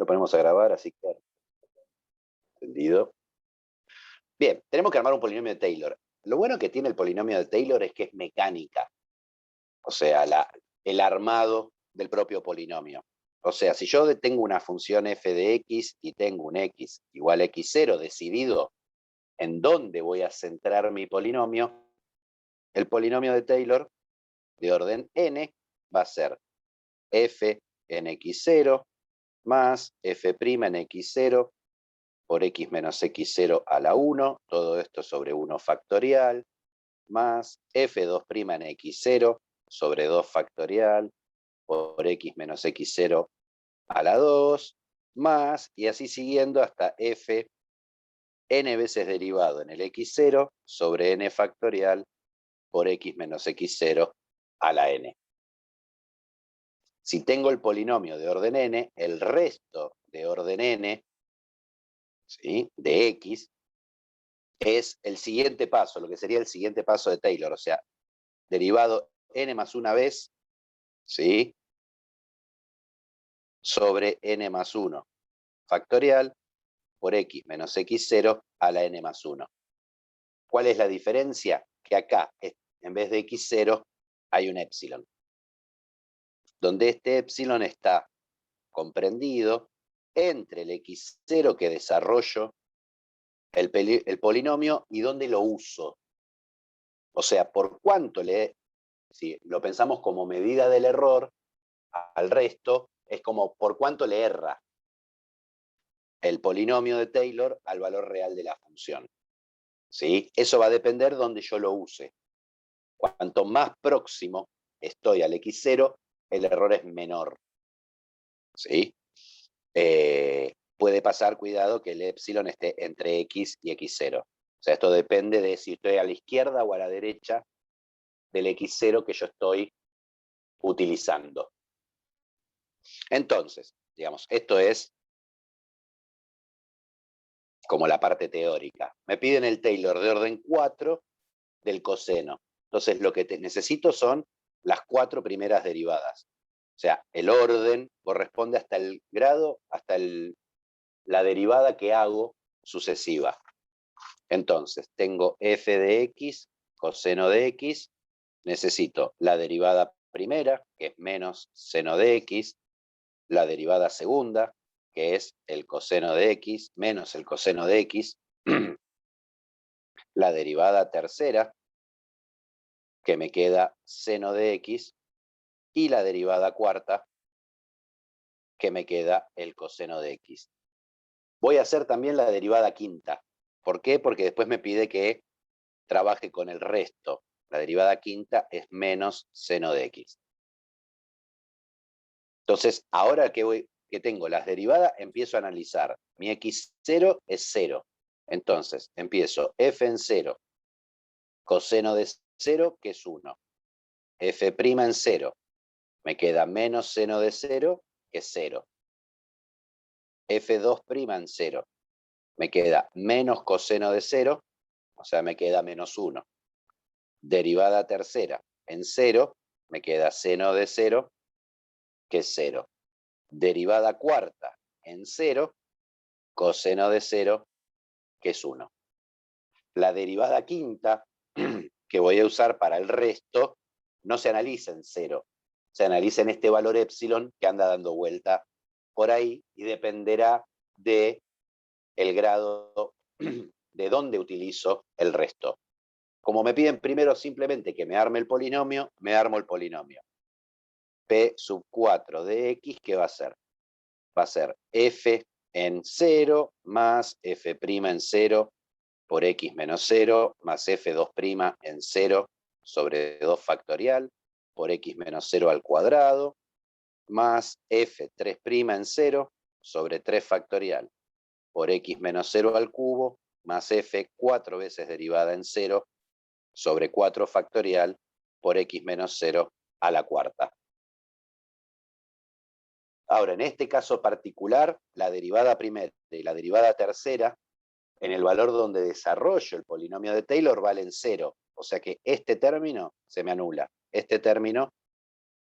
Lo ponemos a grabar, así que... Entendido. Bien, tenemos que armar un polinomio de Taylor. Lo bueno que tiene el polinomio de Taylor es que es mecánica. O sea, el armado del propio polinomio. O sea, si yo tengo una función f de x y tengo un x igual a x0 decidido en dónde voy a centrar mi polinomio, el polinomio de Taylor de orden n va a ser f en x0 más f' en x0 por x menos x0 a la 1, todo esto sobre 1 factorial, más f2' en x0 sobre 2 factorial por x menos x0 a la 2, más, y así siguiendo hasta f n veces derivado en el x0 sobre n factorial por x menos x0 a la n. Si tengo el polinomio de orden n, el resto de orden n, ¿sí?, de x, es el siguiente paso, lo que sería el siguiente paso de Taylor, o sea, derivado n más una vez, ¿sí?, sobre n más 1 factorial por x menos x0 a la n más 1. ¿Cuál es la diferencia? Que acá, en vez de x0, hay un épsilon, donde este épsilon está comprendido entre el x0 que desarrollo el polinomio y dónde lo uso. O sea, por cuánto si lo pensamos como medida del error, al resto es como por cuánto le erra el polinomio de Taylor al valor real de la función. ¿Sí? Eso va a depender dónde yo lo use. Cuanto más próximo estoy al x0, el error es menor. ¿Sí? Puede pasar, cuidado, que el épsilon esté entre x y x0. O sea, esto depende de si estoy a la izquierda o a la derecha del x0 que yo estoy utilizando. Entonces, digamos, esto es como la parte teórica. Me piden el Taylor de orden 4 del coseno. Entonces, lo que necesito son las 4 primeras derivadas. O sea, el orden corresponde hasta el grado, hasta la derivada que hago sucesiva. Entonces, tengo f de x, coseno de x, necesito la derivada primera, que es menos seno de x, la derivada segunda, que es el coseno de x menos el coseno de x, la derivada tercera, que me queda seno de x, y la derivada cuarta, que me queda el coseno de x. Voy a hacer también la derivada quinta. ¿Por qué? Porque después me pide que trabaje con el resto. La derivada quinta es menos seno de x. Entonces, ahora que tengo las derivadas, empiezo a analizar. Mi x0 es 0. Entonces, empiezo f en 0, coseno de 0, que es 1. F' en 0, me queda menos seno de 0, que es 0. F2' en 0, me queda menos coseno de 0, o sea, me queda menos 1. Derivada tercera en 0, me queda seno de 0, que es 0. Derivada cuarta en 0, coseno de 0, que es 1. La derivada quinta, que voy a usar para el resto, no se analiza en 0. Se analiza en este valor épsilon que anda dando vuelta por ahí y dependerá de el grado de dónde utilizo el resto. Como me piden primero simplemente que me arme el polinomio, me armo el polinomio. P sub 4 de x, ¿qué va a ser? Va a ser f en 0 más f' en 0 por x menos 0 más f2' en 0 sobre 2 factorial por x menos 0 al cuadrado más f3' en 0 sobre 3 factorial por x menos 0 al cubo más f 4 veces derivada en 0 sobre 4 factorial por x menos 0 a la cuarta. Ahora, en este caso particular, la derivada primera y la derivada tercera, en el valor donde desarrollo el polinomio de Taylor, valen 0. O sea que este término se me anula. Este término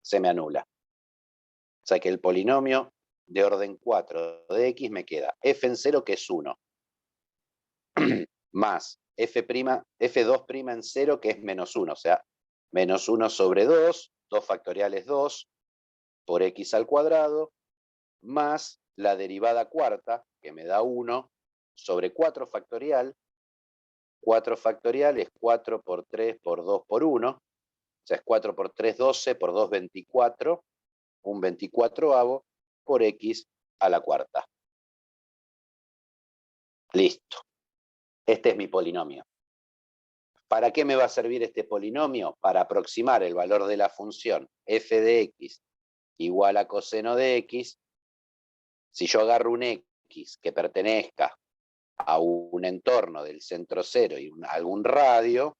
se me anula. O sea que el polinomio de orden 4 de x me queda f en 0, que es 1, más f2' en 0, que es menos 1, o sea, menos 1 sobre 2, 2 factoriales 2, por x al cuadrado, más la derivada cuarta, que me da 1, sobre 4 factorial. 4 factorial es 4 por 3 por 2 por 1, o sea, es 4 por 3, 12, por 2, 24, un 24avo, por x a la cuarta. Listo. Este es mi polinomio. ¿Para qué me va a servir este polinomio? Para aproximar el valor de la función f de x igual a coseno de x. Si yo agarro un x que pertenezca a un entorno del centro cero y algún radio,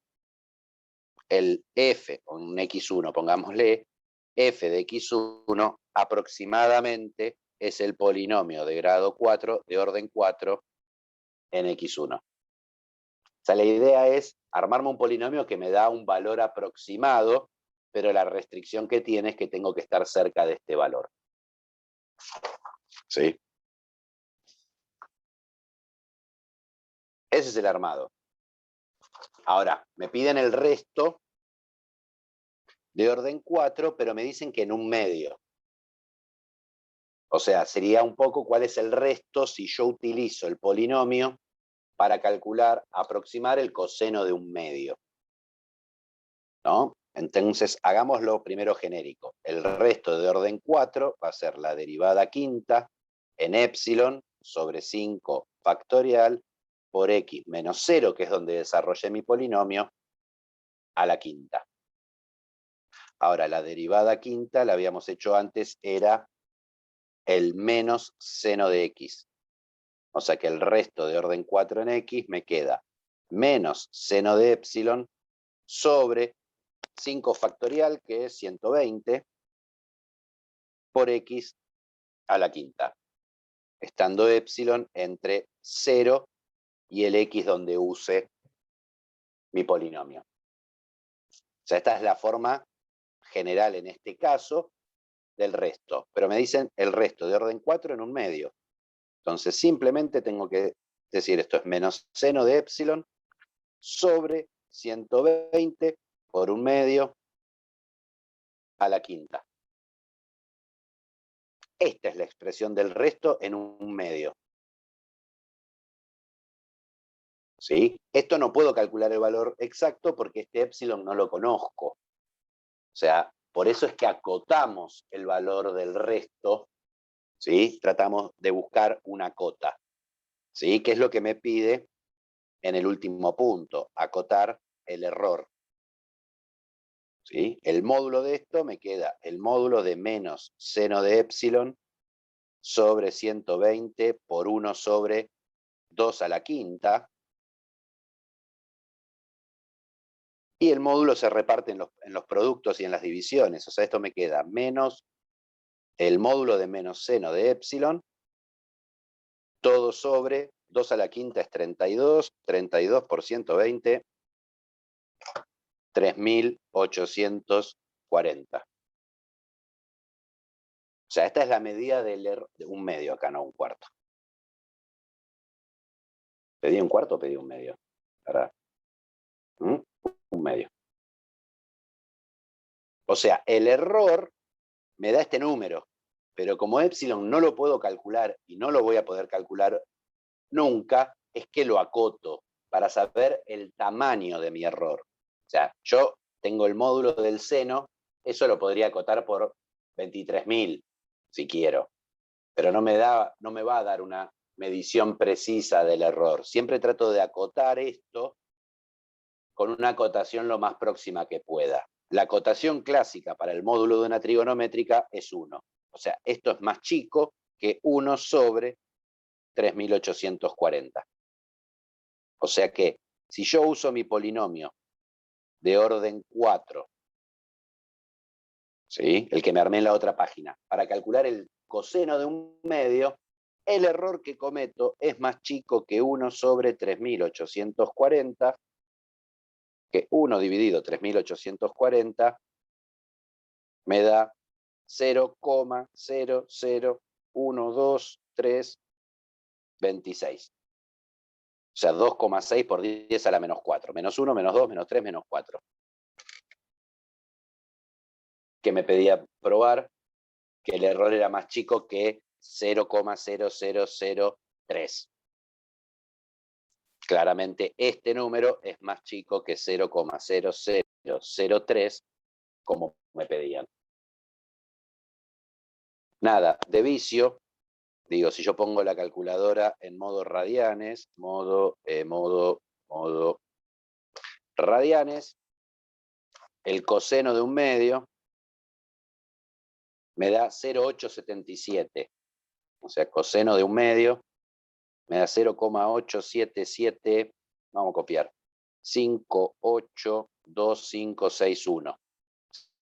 el f, o un x1, pongámosle, f de x1 aproximadamente es el polinomio de grado 4, de orden 4, en x1. O sea, la idea es armarme un polinomio que me da un valor aproximado, pero la restricción que tiene es que tengo que estar cerca de este valor. ¿Sí? Ese es el armado. Ahora, me piden el resto de orden 4, pero me dicen que en un medio. O sea, sería un poco cuál es el resto si yo utilizo el polinomio para calcular, aproximar el coseno de un medio. ¿No? Entonces, hagámoslo primero genérico. El resto de orden 4 va a ser la derivada quinta en epsilon sobre 5 factorial por x menos 0, que es donde desarrollé mi polinomio, a la quinta. Ahora, la derivada quinta, la habíamos hecho antes, era el menos seno de x. O sea que el resto de orden 4 en x me queda menos seno de epsilon sobre 5 factorial, que es 120, por x a la quinta, estando epsilon entre 0 y el x donde use mi polinomio. O sea, esta es la forma general en este caso del resto. Pero me dicen el resto de orden 4 en un medio. Entonces simplemente tengo que decir esto es menos seno de epsilon sobre 120 por un medio a la quinta. Esta es la expresión del resto en un medio. ¿Sí? Esto no puedo calcular el valor exacto porque este epsilon no lo conozco. O sea, por eso es que acotamos el valor del resto, ¿sí? Tratamos de buscar una cota, ¿sí? Que es lo que me pide en el último punto, acotar el error. ¿Sí? El módulo de esto me queda el módulo de menos seno de epsilon sobre 120 por 1 sobre 2 a la quinta. Y el módulo se reparte en los productos y en las divisiones. O sea, esto me queda menos el módulo de menos seno de epsilon, todo sobre 2 a la quinta es 32, 32 por 120, 3840. O sea, esta es la medida del error de un medio acá, no un cuarto. ¿Pedí un cuarto o pedí un medio? ¿Verdad? Un medio. O sea, el error me da este número, pero como epsilon no lo puedo calcular y no lo voy a poder calcular nunca, es que lo acoto para saber el tamaño de mi error. O sea, yo tengo el módulo del seno, eso lo podría acotar por 23.000, si quiero, pero no me va a dar una medición precisa del error. Siempre trato de acotar esto con una acotación lo más próxima que pueda. La acotación clásica para el módulo de una trigonométrica es 1. O sea, esto es más chico que 1 sobre 3840. O sea que si yo uso mi polinomio de orden 4, ¿sí? El que me armé en la otra página, para calcular el coseno de un medio, el error que cometo es más chico que 1 sobre 3840, que 1 dividido 3840 me da 0,00000000. 1, 2, 3, 26. O sea, 2,6 por 10 a la menos 4. Menos 1, menos 2, menos 3, menos 4. Que me pedía probar que el error era más chico que 0,0003. Claramente este número es más chico que 0,0003, como me pedían. Nada, de vicio, digo, si yo pongo la calculadora en modo radianes, modo radianes, el coseno de un medio me da 0,877. O sea, coseno de un medio me da 0,877, vamos a copiar, 582561.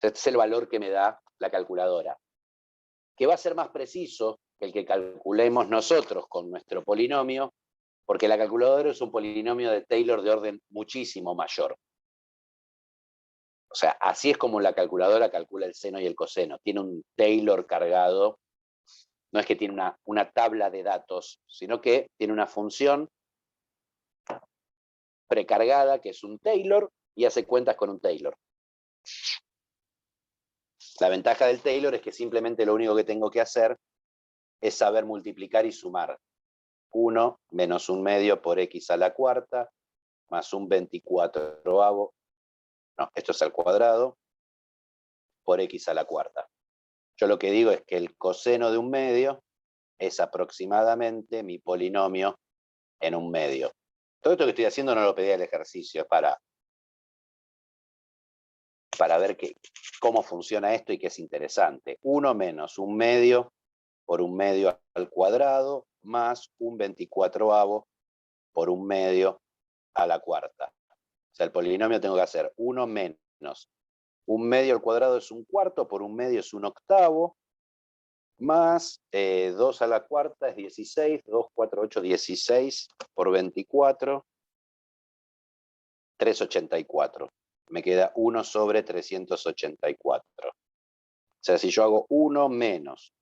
Este es el valor que me da la calculadora, que va a ser más preciso que el que calculemos nosotros con nuestro polinomio, porque la calculadora es un polinomio de Taylor de orden muchísimo mayor. O sea, así es como la calculadora calcula el seno y el coseno. Tiene un Taylor cargado. No es que tiene una tabla de datos, sino que tiene una función precargada que es un Taylor y hace cuentas con un Taylor. La ventaja del Taylor es que simplemente lo único que tengo que hacer es saber multiplicar y sumar. 1 menos 1 medio por x a la cuarta, más un 24avo, no, esto es al cuadrado, por x a la cuarta. Yo lo que digo es que el coseno de un medio es aproximadamente mi polinomio en un medio. Todo esto que estoy haciendo no lo pedía el ejercicio, es para ver cómo funciona esto y que es interesante. 1 menos 1 medio por 1 medio al cuadrado, más un 24avo por 1 medio a la cuarta. O sea, el polinomio tengo que hacer 1 menos 1 medio al cuadrado es 1/4, por 1 medio es 1/8, más 2 a la cuarta es 16, 2, 4, 8, 16 por 24, 384. Me queda 1 sobre 384. O sea, si yo hago 1 menos,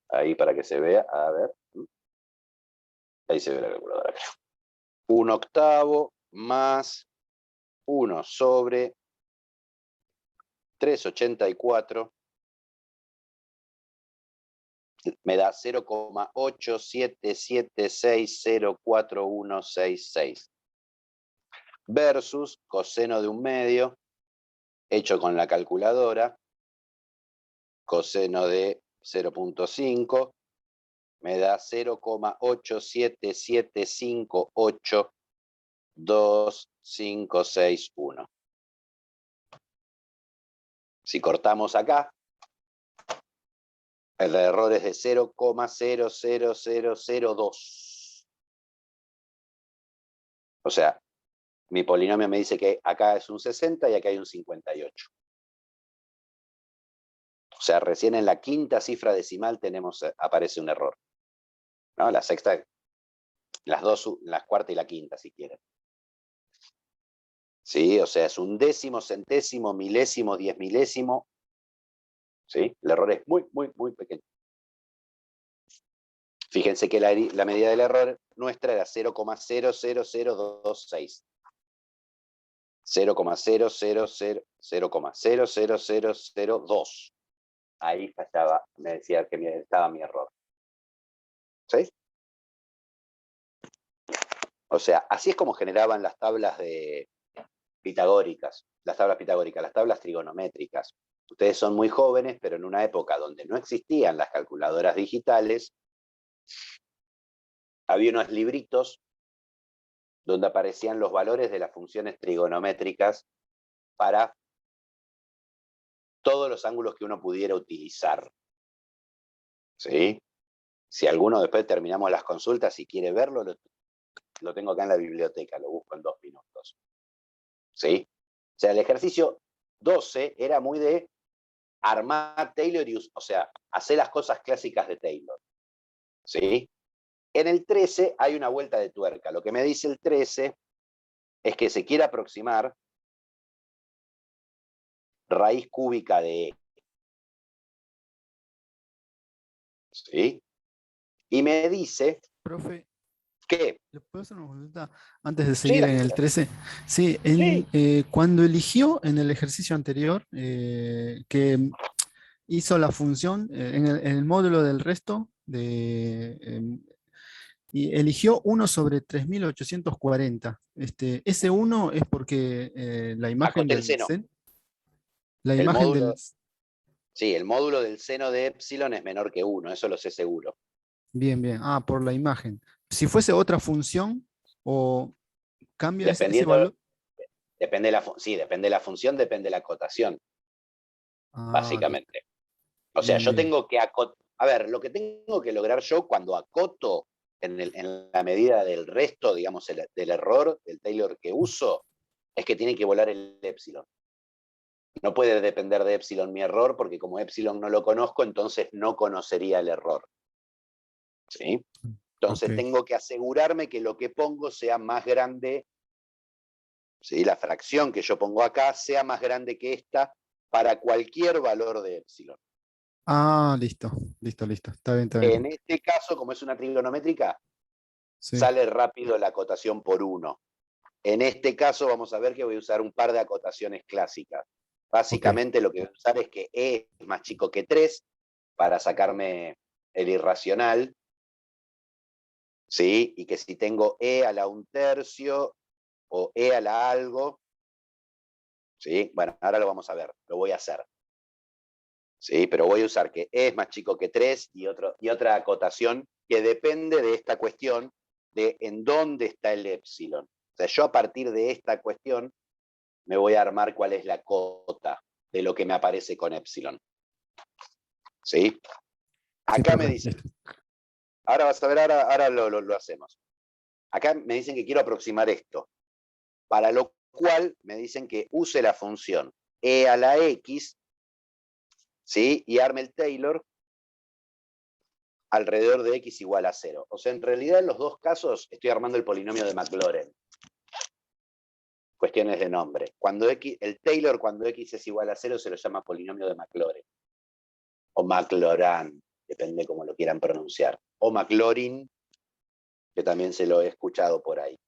ahí para que se vea, a ver, ahí se ve la calculadora, creo. 1/8 más 1 sobre 384 me da 0,877604166 versus coseno de un medio hecho con la calculadora, coseno de 0,5 me da 0,877582561. Si cortamos acá, el error es de 0,00002. O sea, mi polinomio me dice que acá es un 60 y acá hay un 58. O sea, recién en la quinta cifra decimal aparece un error. ¿No? La sexta, las cuarta y la quinta, si quieren. ¿Sí? O sea, es un décimo, centésimo, milésimo, 10 milésimo. ¿Sí? El error es muy, muy, muy pequeño. Fíjense que la medida del error nuestra era 0,00026. 0,00002. Ahí fallaba, me decía que estaba mi error. ¿Sí? O sea, así es como generaban las tablas pitagóricas, las tablas trigonométricas. Ustedes son muy jóvenes, pero en una época donde no existían las calculadoras digitales, había unos libritos donde aparecían los valores de las funciones trigonométricas para todos los ángulos que uno pudiera utilizar. ¿Sí? Si alguno después terminamos las consultas y quiere verlo, lo tengo acá en la biblioteca, lo busco en 2 minutos. ¿Sí? O sea, el ejercicio 12 era muy de armar Taylor o sea, hacer las cosas clásicas de Taylor. ¿Sí? En el 13 hay una vuelta de tuerca. Lo que me dice el 13 es que se quiere aproximar raíz cúbica de E. ¿sí? Y me dice Profe, que, ¿le puedo hacer una consulta antes de sí, seguir en el 13? Sí, sí, cuando eligió en el ejercicio anterior que hizo la función en el módulo del resto y eligió 1/3840. Ese uno es porque la imagen acoté el del seno. sen, la El imagen del... módulo, sí, el módulo del seno de epsilon es menor que 1, eso lo sé seguro. Bien, bien. Ah, por la imagen. Si fuese otra función o cambia ese Dependiendo, valor. depende de la, sí, depende de la función, depende de la acotación, Ah, listo. básicamente. O sea, Bien, yo bien. tengo que acotar, a ver, lo que tengo que lograr yo cuando acoto en la medida del resto, digamos, del error, del Taylor que uso, es que tiene que volar el epsilon. No puede depender de epsilon mi error, porque como epsilon no lo conozco, entonces no conocería el error. ¿Sí? Ok. Entonces tengo que asegurarme que lo que pongo sea más grande, ¿sí? La fracción que yo pongo acá sea más grande que esta para cualquier valor de epsilon. Ah, listo. Listo, listo. Está bien, está En bien. este caso, como es una trigonométrica, Sí. sale rápido la acotación por 1. En este caso vamos a ver que voy a usar un par de acotaciones clásicas. Ok. Básicamente lo que voy a usar es que E es más chico que 3 para sacarme el irracional, ¿sí? Y que si tengo E a la 1/3 o E a la algo, ¿sí? Bueno, ahora lo vamos a ver, lo voy a hacer. ¿Sí? Pero voy a usar que E es más chico que 3 y otra acotación que depende de esta cuestión de en dónde está el epsilon. O sea, yo a partir de esta cuestión me voy a armar cuál es la cota de lo que me aparece con epsilon. ¿Sí? Sí, Acá me profe. dicen, Listo. ahora vas a ver, ahora lo hacemos. Acá me dicen que quiero aproximar esto, para lo cual me dicen que use la función e a la x, ¿sí? Y arme el Taylor alrededor de x igual a 0. O sea, en realidad en los dos casos estoy armando el polinomio de Maclaurin. Cuestiones de nombre. El Taylor, cuando x es igual a 0, se lo llama polinomio de Maclaurin. O Maclaurin, depende cómo lo quieran pronunciar. O Maclaurin, que también se lo he escuchado por ahí.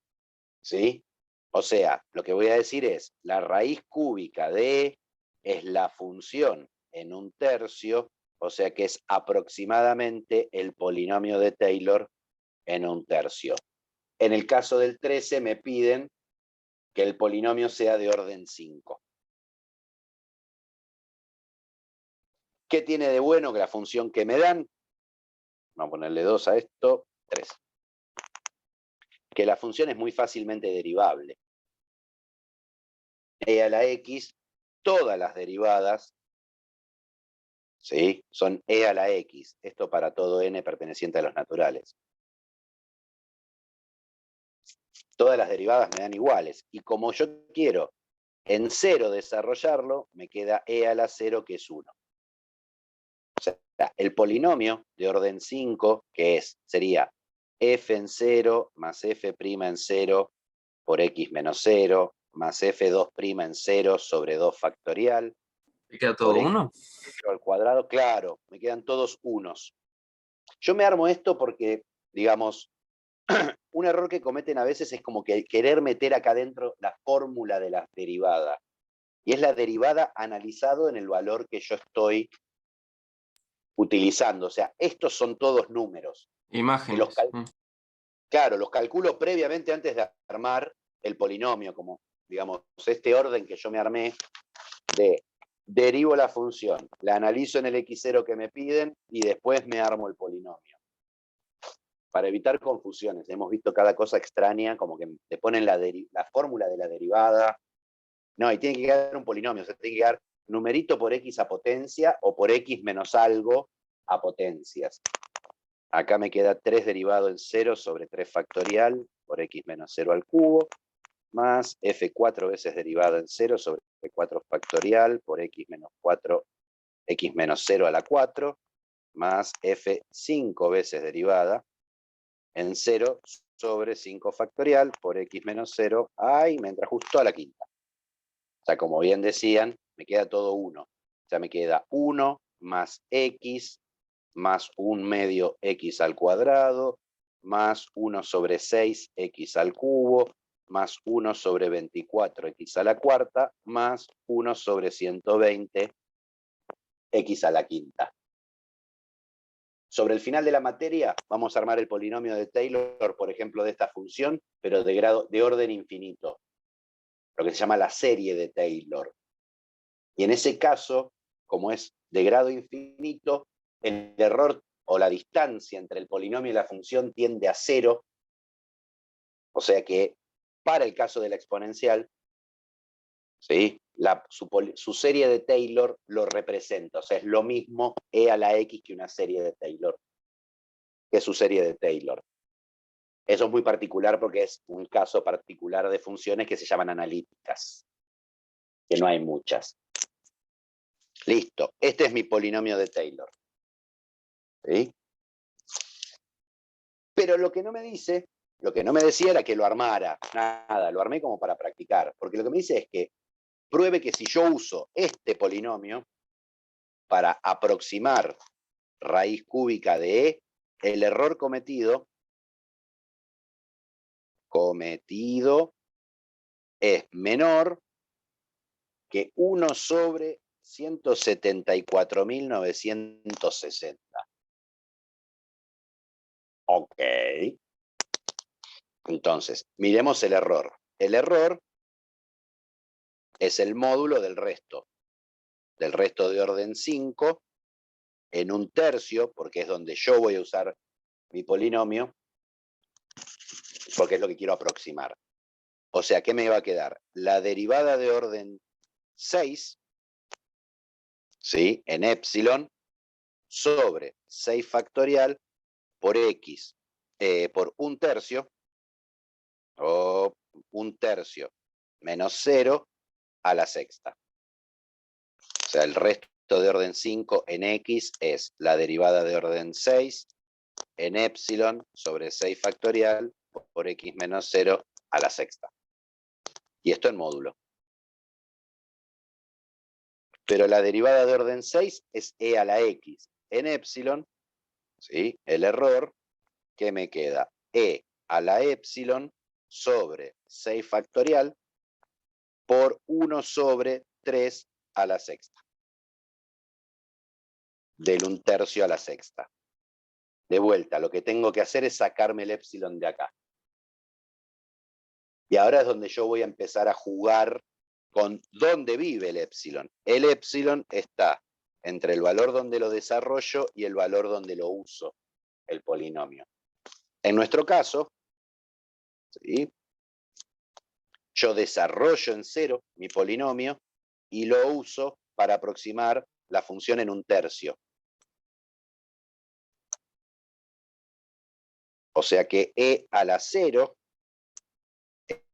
¿Sí? O sea, lo que voy a decir es, la raíz cúbica de es la función en 1/3, o sea que es aproximadamente el polinomio de Taylor en 1/3. En el caso del 13 me piden que el polinomio sea de orden 5. ¿Qué tiene de bueno que la función que me dan? Vamos a ponerle 2 a esto, 3. Que la función es muy fácilmente derivable. E a la x, todas las derivadas, ¿sí? Son e a la x. Esto para todo n perteneciente a los naturales. Todas las derivadas me dan iguales. Y como yo quiero en 0 desarrollarlo, me queda e a la 0, que es 1. O sea, el polinomio de orden 5, que sería f en 0 más f' en 0 por x menos 0 más f2' en 0 sobre 2 factorial ¿Te queda por todo x uno? al cuadrado, claro, me quedan todos unos. Yo me armo esto porque, digamos, un error que cometen a veces es como que querer meter acá adentro la fórmula de la derivada. Y es la derivada analizado en el valor que yo estoy utilizando. O sea, estos son todos números. Y Imágenes. claro, los calculo previamente antes de armar el polinomio, como, digamos, este orden que yo me armé de derivo la función, la analizo en el x0 que me piden y después me armo el polinomio. Para evitar confusiones, hemos visto cada cosa extraña, como que te ponen la fórmula de la derivada. No, y tiene que quedar un polinomio, o sea, tiene que quedar numerito por x a potencia o por x menos algo a potencias. Acá me queda 3 derivado en 0 sobre 3 factorial por x menos 0 al cubo, más f4 veces derivado en 0 sobre 4 factorial por x menos 4, x menos 0 a la 4, más f5 veces derivada en 0 sobre 5 factorial por x menos 0, ay, me entra justo a la quinta. O sea, como bien decían, me queda todo 1. O sea, me queda 1 más x más 1/2 x al cuadrado, más 1 sobre 6 x al cubo, más 1 sobre 24 x a la cuarta, más 1 sobre 120 x a la quinta. Sobre el final de la materia, vamos a armar el polinomio de Taylor, por ejemplo, de esta función, pero de orden infinito, lo que se llama la serie de Taylor. Y en ese caso, como es de grado infinito, el error o la distancia entre el polinomio y la función tiende a 0, o sea que para el caso de la exponencial, ¿sí? Su serie de Taylor lo representa, o sea, es lo mismo e a la x que una serie de Taylor, que es su serie de Taylor. Eso es muy particular porque es un caso particular de funciones que se llaman analíticas, que no hay muchas. Listo, este es mi polinomio de Taylor. ¿Sí? Pero lo que no me dice, lo que no me decía era que lo armara, nada, lo armé como para practicar, porque lo que me dice es que pruebe que si yo uso este polinomio para aproximar raíz cúbica de e, el error cometido es menor que 1 sobre 174.960. Ok. Entonces, miremos el error. El error es el módulo del resto de orden 5 en 1/3, porque es donde yo voy a usar mi polinomio, porque es lo que quiero aproximar. O sea, ¿qué me va a quedar? La derivada de orden 6, ¿sí? En epsilon, sobre 6 factorial por x, por 1/3, o 1/3 menos 0 a la sexta. O sea, el resto de orden 5 en x es la derivada de orden 6 en epsilon sobre 6 factorial por x menos 0 a la sexta. Y esto en módulo. Pero la derivada de orden 6 es e a la x en epsilon, ¿sí? El error, que me queda e a la epsilon sobre 6 factorial por 1 sobre 3 a la sexta. Del 1/3 a la sexta. De vuelta, lo que tengo que hacer es sacarme el epsilon de acá. Y ahora es donde yo voy a empezar a jugar con dónde vive el epsilon. El epsilon está entre el valor donde lo desarrollo y el valor donde lo uso, el polinomio. En nuestro caso, ¿sí? Yo desarrollo en 0 mi polinomio y lo uso para aproximar la función en 1/3. O sea que e a la 0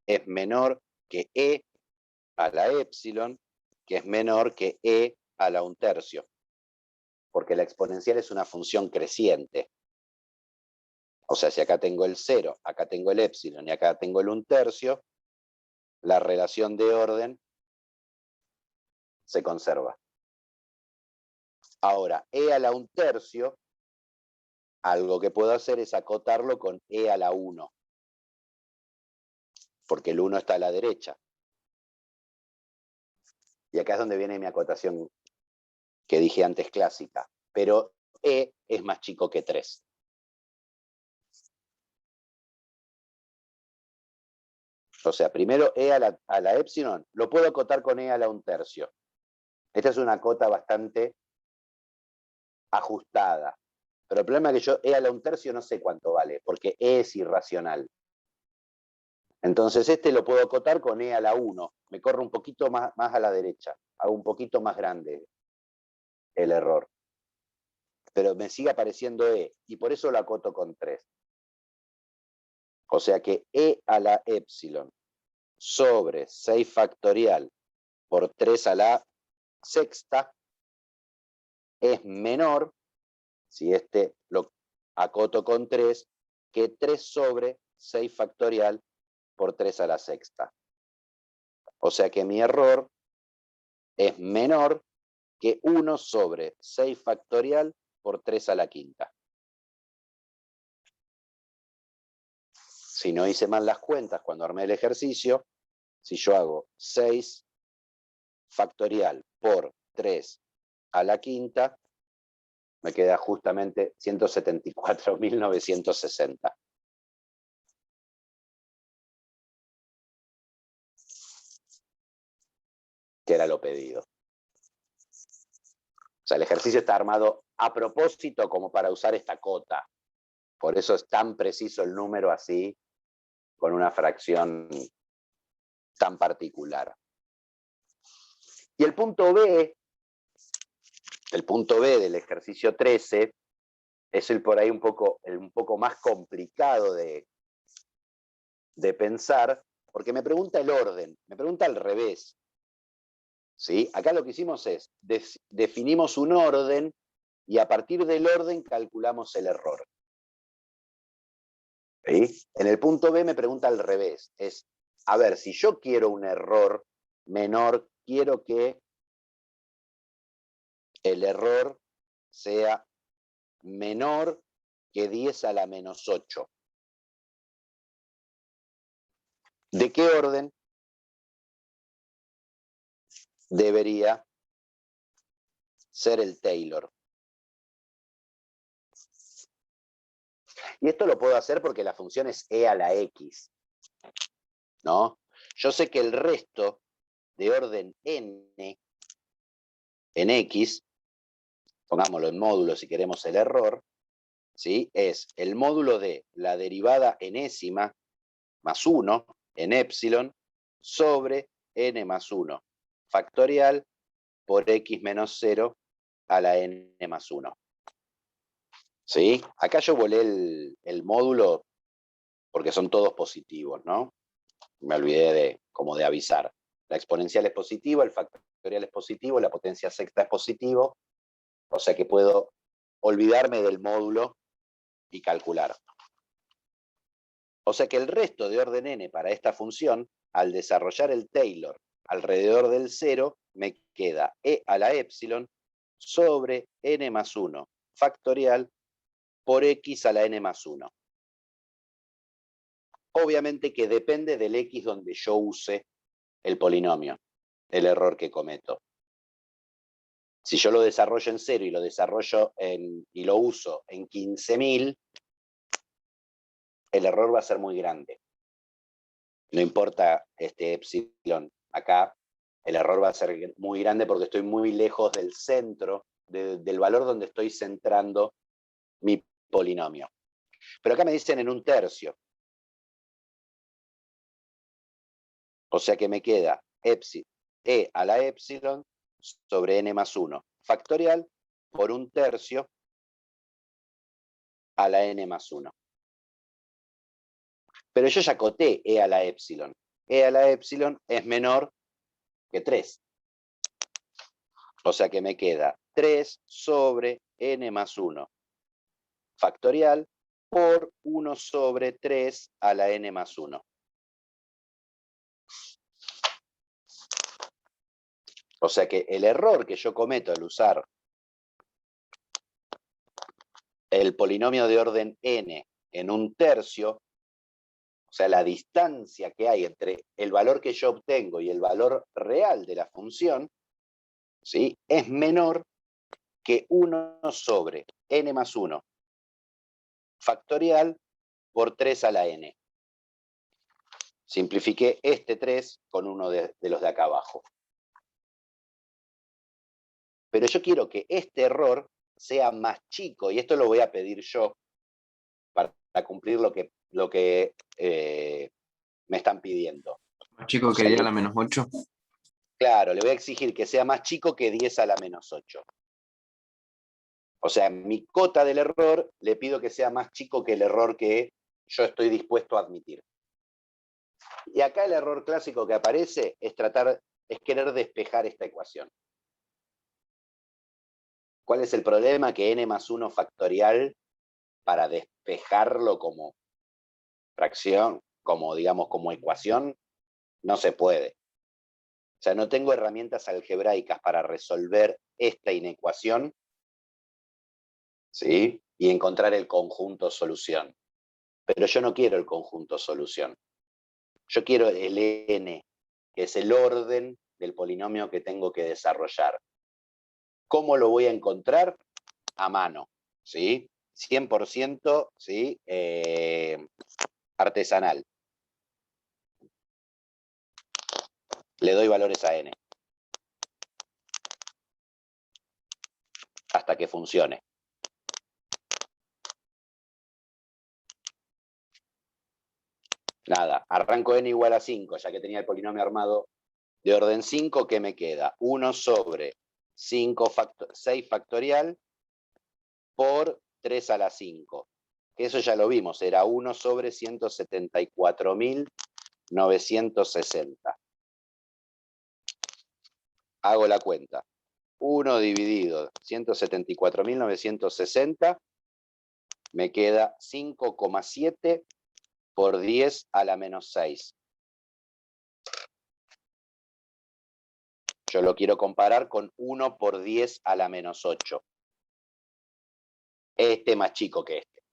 es menor que e a la epsilon, que es menor que e a la 1/3. Porque la exponencial es una función creciente. O sea, si acá tengo el 0, acá tengo el epsilon y acá tengo el 1/3, la relación de orden se conserva. Ahora, e a la 1/3, algo que puedo hacer es acotarlo con e a la 1. Porque el 1 está a la derecha. Y acá es donde viene mi acotación que dije antes clásica. Pero e es más chico que 3. O sea, primero e a la epsilon lo puedo acotar con e a la 1/3. Esta es una cota bastante ajustada. Pero el problema es que yo e a la 1/3 no sé cuánto vale, porque e es irracional. Entonces este lo puedo acotar con e a la 1. Me corro un poquito más a la derecha. Hago un poquito más grande el error. Pero me sigue apareciendo e, y por eso lo acoto con 3. O sea que e a la epsilon sobre 6 factorial por 3 a la sexta es menor, si este lo acoto con 3, que 3 sobre 6 factorial por 3 a la sexta. O sea que mi error es menor que 1 sobre 6 factorial por 3 a la quinta. Si no hice mal las cuentas cuando armé el ejercicio, si yo hago 6 factorial por 3 a la quinta, me queda justamente 174.960. Que era lo pedido. O sea, el ejercicio está armado a propósito como para usar esta cota. Por eso es tan preciso el número así, con una fracción tan particular. Y el punto B del ejercicio 13, es el por ahí un poco más complicado de pensar, porque me pregunta el orden, me pregunta al revés. ¿Sí? Acá lo que hicimos es, definimos un orden y a partir del orden calculamos el error. ¿Sí? En el punto B me pregunta al revés, es, a ver, si yo quiero un error menor, quiero que el error sea menor que 10 a la menos 8. ¿De qué orden debería ser el Taylor? Y esto lo puedo hacer porque la función es e a la x, ¿no? Yo sé que el resto de orden n en x, pongámoslo en módulo si queremos el error, ¿sí? Es el módulo de la derivada enésima más 1 en epsilon sobre n más 1 factorial por x menos 0 a la n más 1. ¿Sí? Acá yo volé el módulo porque son todos positivos, ¿no? Me olvidé como de avisar. La exponencial es positiva, el factorial es positivo, la potencia sexta es positivo, o sea que puedo olvidarme del módulo y calcular. O sea que el resto de orden n para esta función, al desarrollar el Taylor alrededor del 0, me queda e a la epsilon sobre n más 1 factorial por x a la n más 1. Obviamente que depende del x donde yo use el polinomio, el error que cometo. Si yo lo desarrollo en 0 y lo desarrollo y lo uso en 15.000, el error va a ser muy grande. No importa este epsilon acá, el error va a ser muy grande porque estoy muy lejos del centro, del valor donde estoy centrando mi polinomio. Pero acá me dicen en un tercio. O sea que me queda e a la epsilon sobre n más 1 factorial por un tercio a la n más 1. Pero yo ya acoté e a la epsilon. E a la epsilon es menor que 3. O sea que me queda 3 sobre n más 1 factorial por 1 sobre 3 a la n más 1. O sea que el error que yo cometo al usar el polinomio de orden n en un tercio, o sea, la distancia que hay entre el valor que yo obtengo y el valor real de la función, ¿sí? Es menor que 1 sobre n más 1 factorial por 3 a la n. Simplifiqué este 3 con uno de los de acá abajo. Pero yo quiero que este error sea más chico, y esto lo voy a pedir yo para cumplir lo que me están pidiendo. Más chico que 10 a la menos 8. Claro, le voy a exigir que sea más chico que 10 a la menos 8. O sea, mi cota del error le pido que sea más chico que el error que yo estoy dispuesto a admitir. Y acá el error clásico que aparece es querer despejar esta ecuación. ¿Cuál es el problema? Que n más 1 factorial, para despejarlo como fracción, como ecuación, no se puede. O sea, no tengo herramientas algebraicas para resolver esta inecuación ¿sí? Y encontrar el conjunto solución. Pero yo no quiero el conjunto solución. Yo quiero el n, que es el orden del polinomio que tengo que desarrollar. ¿Cómo lo voy a encontrar? A mano, ¿sí? 100%, ¿sí? Artesanal. Le doy valores a n. Hasta que funcione. Nada, arranco n igual a 5, ya que tenía el polinomio armado de orden 5, ¿qué me queda? 1 sobre 6 factorial por 3 a la 5. Eso ya lo vimos, era 1 sobre 174.960. Hago la cuenta. 1 dividido 174.960 me queda 5,7 por 10 a la menos 6. Yo lo quiero comparar con 1 por 10 a la menos 8. Este más chico que este.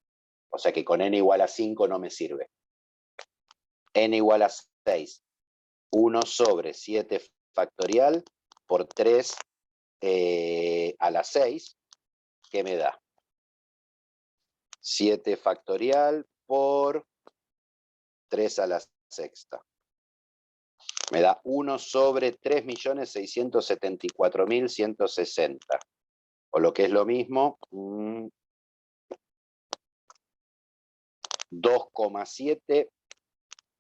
O sea que con n igual a 5 no me sirve. N igual a 6. 1 sobre 7 factorial por 3 a la 6. ¿Qué me da? 7 factorial por 3 a la sexta. Me da 1 sobre 3.674.160. O lo que es lo mismo, 2,7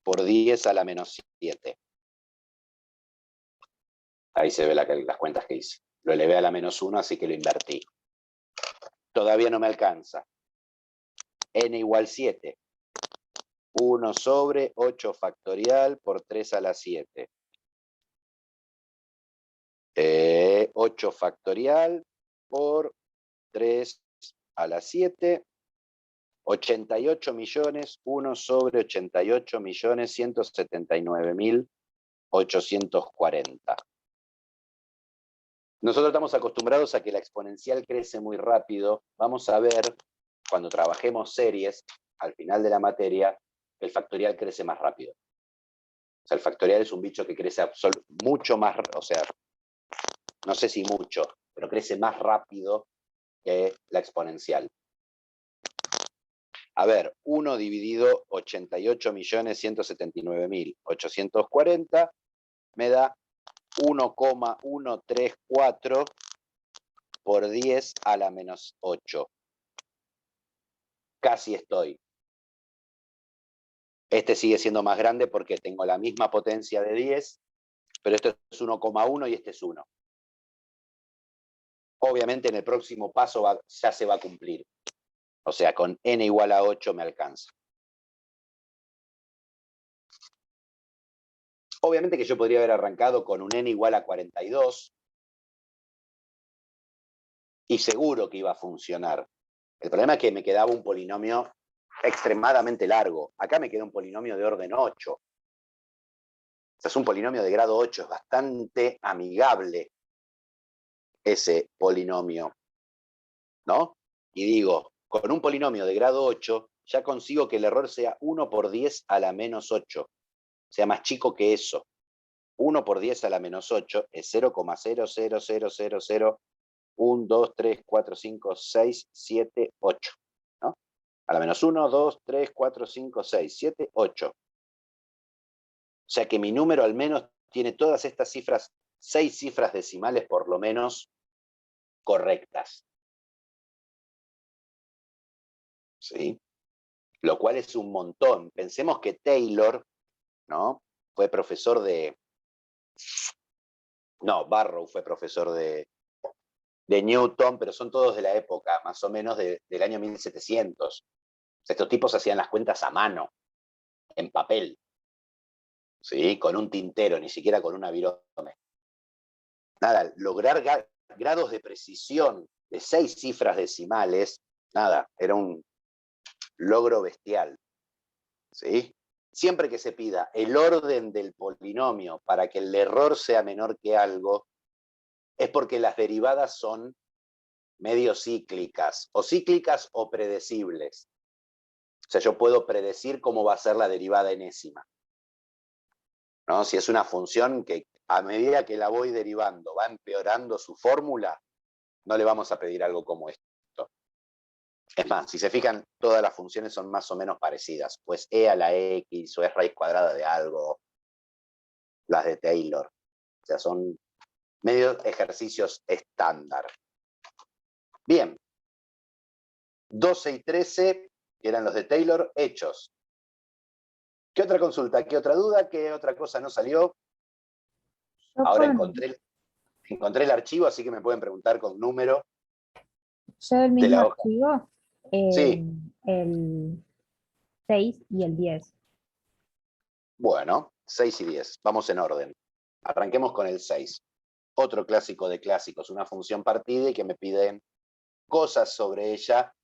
por 10 a la menos 7. Ahí se ve las cuentas que hice. Lo elevé a la menos 1, así que lo invertí. Todavía no me alcanza. N igual 7. 1 sobre 8 factorial por 3 a la 7. 8 factorial por 3 a la 7. 88 millones, 1 sobre 88 millones, 179.840. Nosotros estamos acostumbrados a que la exponencial crece muy rápido. Vamos a ver, cuando trabajemos series, al final de la materia, el factorial crece más rápido. O sea, el factorial es un bicho que crece mucho más, o sea, no sé si mucho, pero crece más rápido que la exponencial. A ver, 1 dividido 88.179.840 me da 1,134 por 10 a la menos 8. Casi estoy. Este sigue siendo más grande porque tengo la misma potencia de 10, pero esto es 1,1 y este es 1. Obviamente en el próximo paso ya se va a cumplir. O sea, con n igual a 8 me alcanza. Obviamente que yo podría haber arrancado con un n igual a 42 y seguro que iba a funcionar. El problema es que me quedaba un polinomio extremadamente largo. Acá me queda un polinomio de orden 8. O sea, es un polinomio de grado 8, es bastante amigable ese polinomio, ¿no? Y digo, con un polinomio de grado 8, ya consigo que el error sea 1 por 10 a la menos 8, sea más chico que eso. 1 por 10 a la menos 8 es 0,00001, 2, 3, 4, 5, 6, 7, 8. ¿No? A la menos 1, 2, 3, 4, 5, 6, 7, 8. O sea que mi número al menos tiene todas estas cifras, 6 cifras decimales por lo menos correctas. ¿Sí? Lo cual es un montón. Pensemos que Taylor, ¿no? Fue profesor de... No, Barrow fue profesor de Newton, pero son todos de la época, más o menos del año 1700. Estos tipos hacían las cuentas a mano, en papel, ¿sí? Con un tintero, ni siquiera con una virome. Nada, lograr grados de precisión de 6 cifras decimales, nada, era un logro bestial, ¿sí? Siempre que se pida el orden del polinomio para que el error sea menor que algo, es porque las derivadas son medio cíclicas, o predecibles. O sea, yo puedo predecir cómo va a ser la derivada enésima, ¿no? Si es una función que a medida que la voy derivando va empeorando su fórmula, no le vamos a pedir algo como esto. Es más, si se fijan, todas las funciones son más o menos parecidas. Pues e a la x o es raíz cuadrada de algo, las de Taylor. O sea, son medios ejercicios estándar. Bien. 12 y 13, que eran los de Taylor, hechos. ¿Qué otra consulta? ¿Qué otra duda? ¿Qué otra cosa no salió? Ahora encontré el archivo, así que me pueden preguntar con número Yo el de mismo la hoja. archivo, Sí. el 6 y el 10. Bueno, 6 y 10. Vamos en orden. Arranquemos con el 6. Otro clásico de clásicos, una función partida y que me piden cosas sobre ella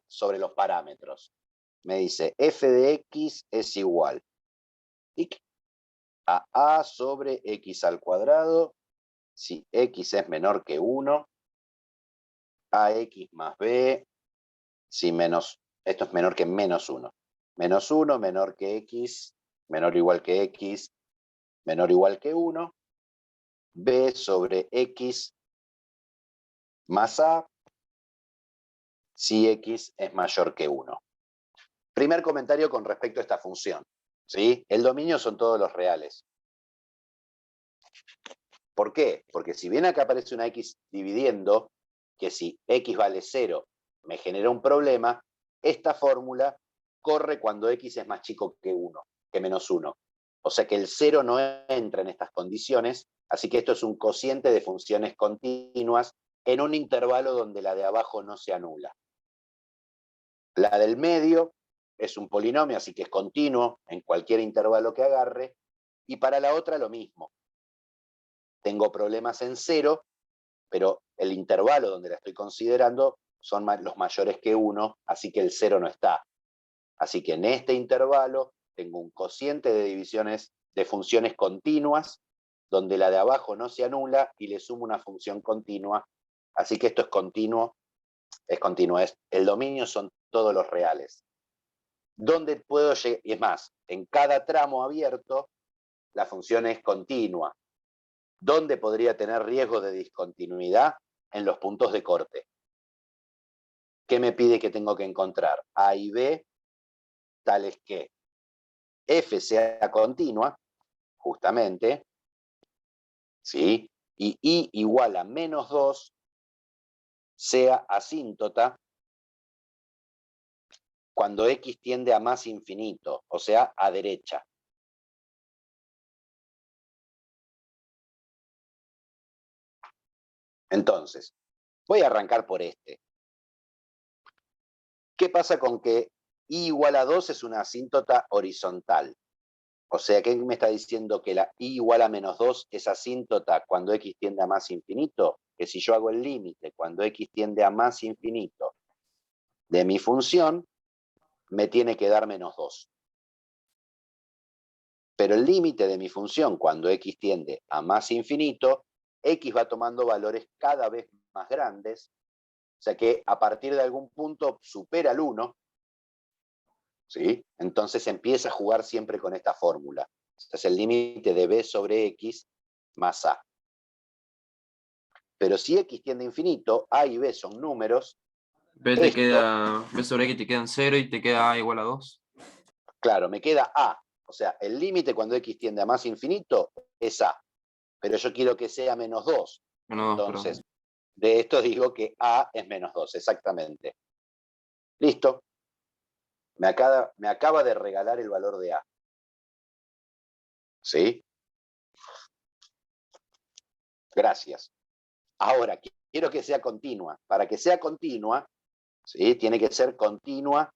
sobre los parámetros. Me dice f de x es igual a a sobre x al cuadrado si x es menor que 1, ax más b si esto es menor que menos 1. Menos 1 menor que x, menor o igual que x, menor o igual que 1, b sobre x más a si x es mayor que 1. Primer comentario con respecto a esta función, ¿sí? El dominio son todos los reales. ¿Por qué? Porque si bien acá aparece una x dividiendo, que si x vale 0 me genera un problema, esta fórmula corre cuando x es más chico que 1, que menos 1. O sea que el 0 no entra en estas condiciones, así que esto es un cociente de funciones continuas en un intervalo donde la de abajo no se anula. La del medio es un polinomio, así que es continuo en cualquier intervalo que agarre, y para la otra lo mismo. Tengo problemas en 0, pero el intervalo donde la estoy considerando son los mayores que 1, así que el 0 no está. Así que en este intervalo tengo un cociente de divisiones de funciones continuas, donde la de abajo no se anula y le sumo una función continua. Así que esto es continuo, el dominio son todos los reales. ¿Dónde puedo llegar? Y es más, en cada tramo abierto, la función es continua. ¿Dónde podría tener riesgo de discontinuidad? En los puntos de corte. ¿Qué me pide que tengo que encontrar? A y B, tales que f sea continua, justamente, ¿sí? Y i igual a menos 2 sea asíntota cuando x tiende a más infinito, o sea, a derecha. Entonces, voy a arrancar por este. ¿Qué pasa con que i igual a 2 es una asíntota horizontal? O sea, ¿qué me está diciendo que la i igual a menos 2 es asíntota cuando x tiende a más infinito? Que si yo hago el límite cuando x tiende a más infinito de mi función, me tiene que dar menos 2. Pero el límite de mi función cuando x tiende a más infinito, x va tomando valores cada vez más grandes, o sea que a partir de algún punto supera el 1, ¿sí? Entonces empieza a jugar siempre con esta fórmula. Es el límite de b sobre x más a. Pero si x tiende a infinito, a y b son números. B sobre X te quedan 0 y te queda A igual a 2. Claro, me queda a. O sea, el límite cuando x tiende a más infinito es a. Pero yo quiero que sea menos 2. Menos 2, Entonces, de esto digo que a es menos 2, exactamente. Listo. Me acaba de regalar el valor de a. ¿Sí? Gracias. Ahora, quiero que sea continua. Para que sea continua, ¿sí? Tiene que ser continua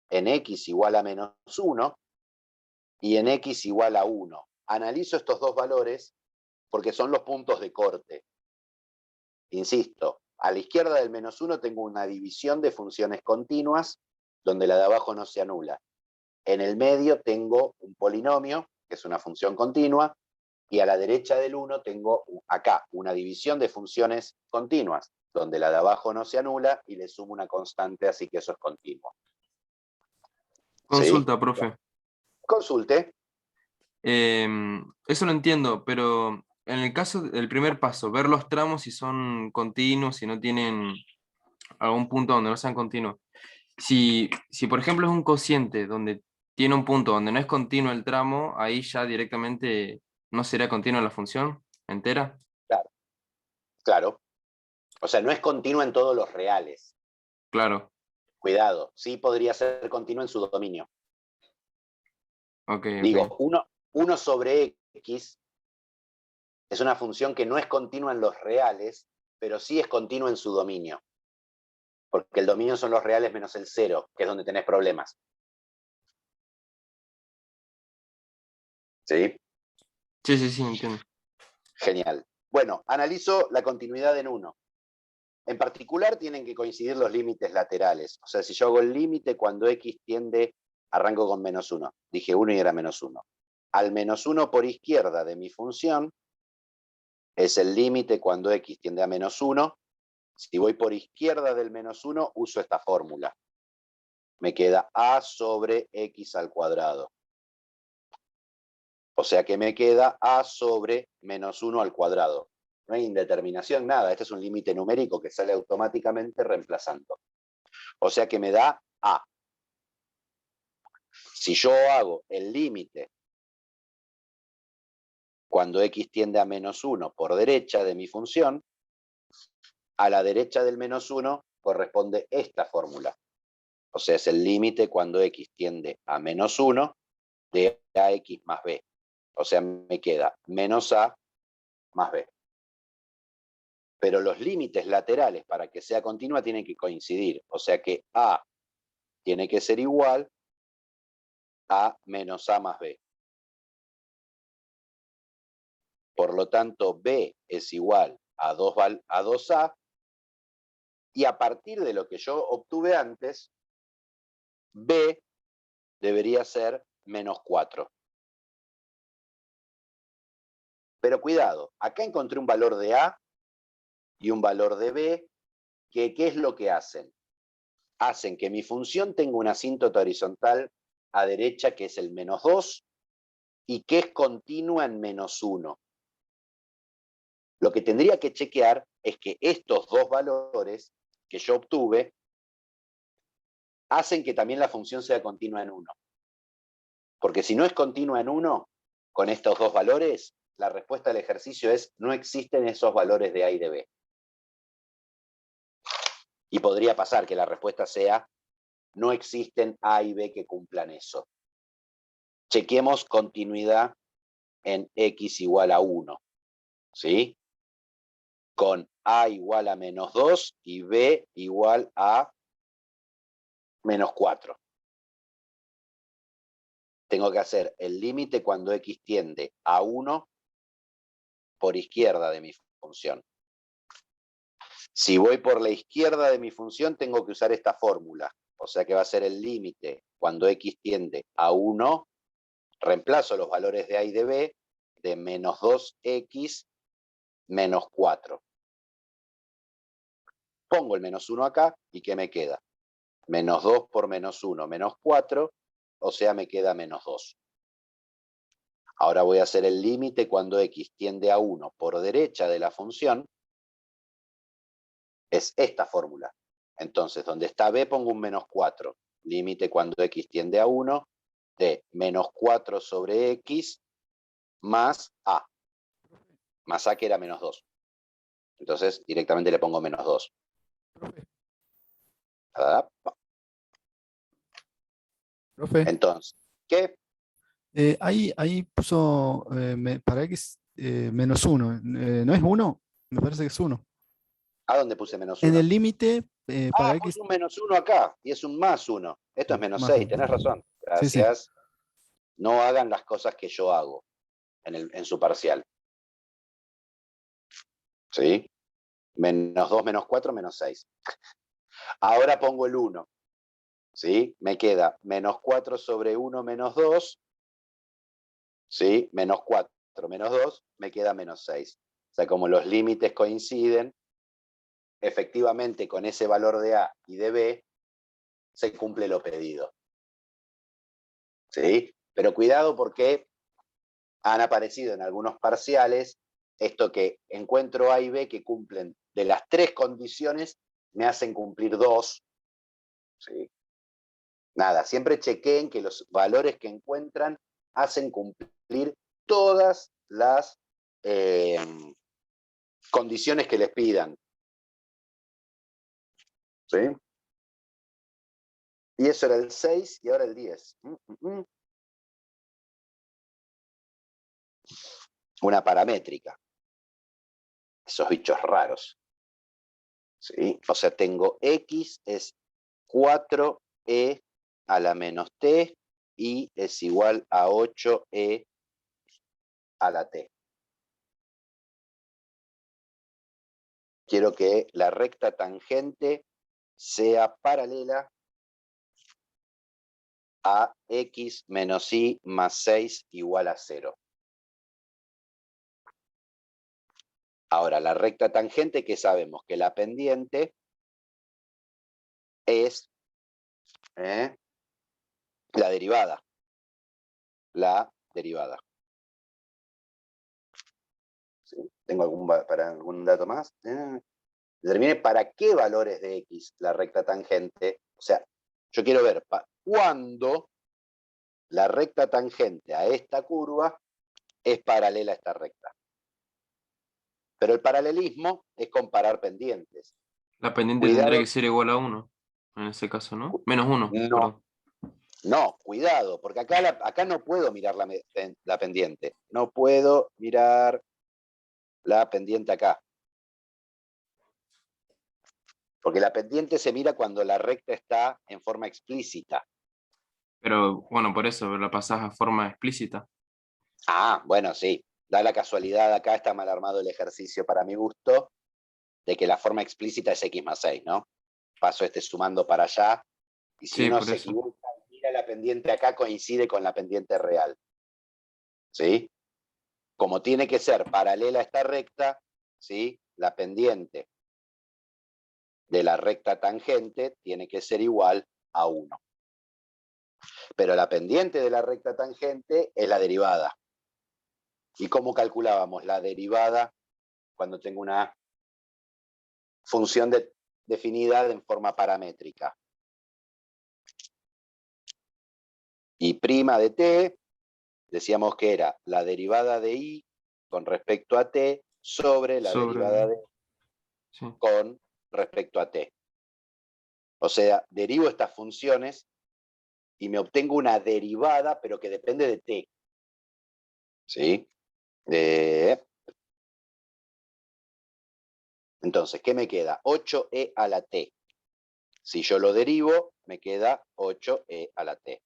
en x igual a menos 1 y en x igual a 1. Analizo estos dos valores porque son los puntos de corte. Insisto, a la izquierda del menos 1 tengo una división de funciones continuas donde la de abajo no se anula. En el medio tengo un polinomio, que es una función continua, y a la derecha del 1 tengo acá una división de funciones continuas, donde la de abajo no se anula, y le sumo una constante, así que eso es continuo. Consulta, profe. Consulte. Eso lo entiendo, pero en el caso del primer paso, ver los tramos si son continuos, si no tienen algún punto donde no sean continuos. Si por ejemplo es un cociente donde tiene un punto donde no es continuo el tramo, ahí ya directamente no será continua la función entera. Claro, claro. O sea, no es continua en todos los reales. Claro, Cuidado, sí podría ser continua en su dominio. ok, Digo, ok. 1 sobre x es una función que no es continua en los reales, pero sí es continua en su dominio. Porque el dominio son los reales menos el 0, que es donde tenés problemas. ¿Sí? Sí, sí, sí, entiendo. Genial. Bueno, analizo la continuidad en 1. En particular tienen que coincidir los límites laterales. O sea, si yo hago el límite cuando x tiende, arranco con -1. Dije 1 y era -1. Al -1 por izquierda de mi función es el límite cuando x tiende a -1. Si voy por izquierda del -1, uso esta fórmula. Me queda a sobre x al cuadrado. O sea que me queda a sobre -1 al cuadrado. No hay indeterminación, nada. Este es un límite numérico que sale automáticamente reemplazando. O sea que me da a. Si yo hago el límite cuando x tiende a -1 por derecha de mi función, a la derecha del -1 corresponde esta fórmula. O sea, es el límite cuando x tiende a -1 de ax más b. O sea, me queda menos a más b. Pero los límites laterales para que sea continua tienen que coincidir. O sea que a tiene que ser igual a menos a más b. Por lo tanto, b es igual a 2a, y a partir de lo que yo obtuve antes, b debería ser -4. Pero cuidado, acá encontré un valor de a y un valor de b, que ¿qué es lo que hacen? Hacen que mi función tenga una asíntota horizontal a derecha, que es el -2, y que es continua en -1. Lo que tendría que chequear es que estos dos valores que yo obtuve hacen que también la función sea continua en 1. Porque si no es continua en 1, con estos dos valores, la respuesta del ejercicio es no existen esos valores de a y de b. Y podría pasar que la respuesta sea no existen a y b que cumplan eso. Chequemos continuidad en x igual a 1. ¿Sí? Con a igual a -2 y b igual a -4. Tengo que hacer el límite cuando x tiende a 1 por izquierda de mi función. Si voy por la izquierda de mi función, tengo que usar esta fórmula. O sea que va a ser el límite cuando x tiende a 1, reemplazo los valores de a y de b, de -2x menos 4. Pongo el -1 acá, ¿y qué me queda? -2 por -1, -4, o sea, me queda -2. Ahora voy a hacer el límite cuando x tiende a 1 por derecha de la función. Es esta fórmula. Entonces, donde está b pongo un -4. Límite cuando x tiende a 1 de -4 sobre x más a. Más a que era -2. Entonces, directamente le pongo -2. Profe, Entonces, ¿qué? ahí puso para X -1. ¿No es 1? Me parece que es 1. ¿A dónde puse En -1? el límite para Puse X un -1 acá, y es un +1. Esto es más -6, 1. tenés razón. Sí, sí. Gracias. No hagan las cosas que yo hago en su parcial. ¿Sí? -2, -4, -6. Ahora pongo el 1. ¿Sí? Me queda -4 sobre 1 menos 2. ¿Sí? -4 menos 2, me queda -6. O sea, como los límites coinciden, efectivamente con ese valor de A y de B se cumple lo pedido. ¿Sí? Pero cuidado porque han aparecido en algunos parciales esto que encuentro A y B que cumplen de las 3 condiciones, me hacen cumplir 2. ¿Sí? Nada, siempre chequeen que los valores que encuentran hacen cumplir todas las condiciones que les pidan. ¿Sí? Y eso era el 6 y ahora el 10. Una paramétrica. Esos bichos raros. ¿Sí? O sea, tengo X es 4E a la menos T y es igual a 8E a la T. Quiero que la recta tangente sea paralela a X menos Y más 6 igual a 0. Ahora, la recta tangente, que sabemos que la pendiente es la derivada. La derivada. ¿Sí? ¿Tengo algún dato más? Determine para qué valores de X la recta tangente. O sea, yo quiero ver cuándo la recta tangente a esta curva es paralela a esta recta. Pero el paralelismo es comparar pendientes. La pendiente Cuidado. tendría que ser igual a 1, en ese caso, ¿no? Menos 1, No. perdón. No, cuidado, porque acá no puedo mirar la pendiente. No puedo mirar la pendiente acá. Porque la pendiente se mira cuando la recta está en forma explícita. Pero bueno, por eso la pasás a forma explícita. Ah, bueno, sí. Da la casualidad, acá está mal armado el ejercicio para mi gusto, de que la forma explícita es X más 6, ¿no? Paso sumando para allá, y si Sí, uno por se eso. equivoca y mira la pendiente acá, coincide con la pendiente real. ¿Sí? Como tiene que ser paralela a esta recta, ¿sí? La pendiente de la recta tangente tiene que ser igual a 1. Pero la pendiente de la recta tangente es la derivada. ¿Y cómo calculábamos la derivada cuando tengo una función definida en forma paramétrica? Y' de t, decíamos que era la derivada de y con respecto a t sobre la derivada de Sí. con respecto a t. O sea, derivo estas funciones y me obtengo una derivada, pero que depende de t. ¿Sí? Entonces, ¿qué me queda? 8e a la t. Si yo lo derivo, me queda 8e a la t.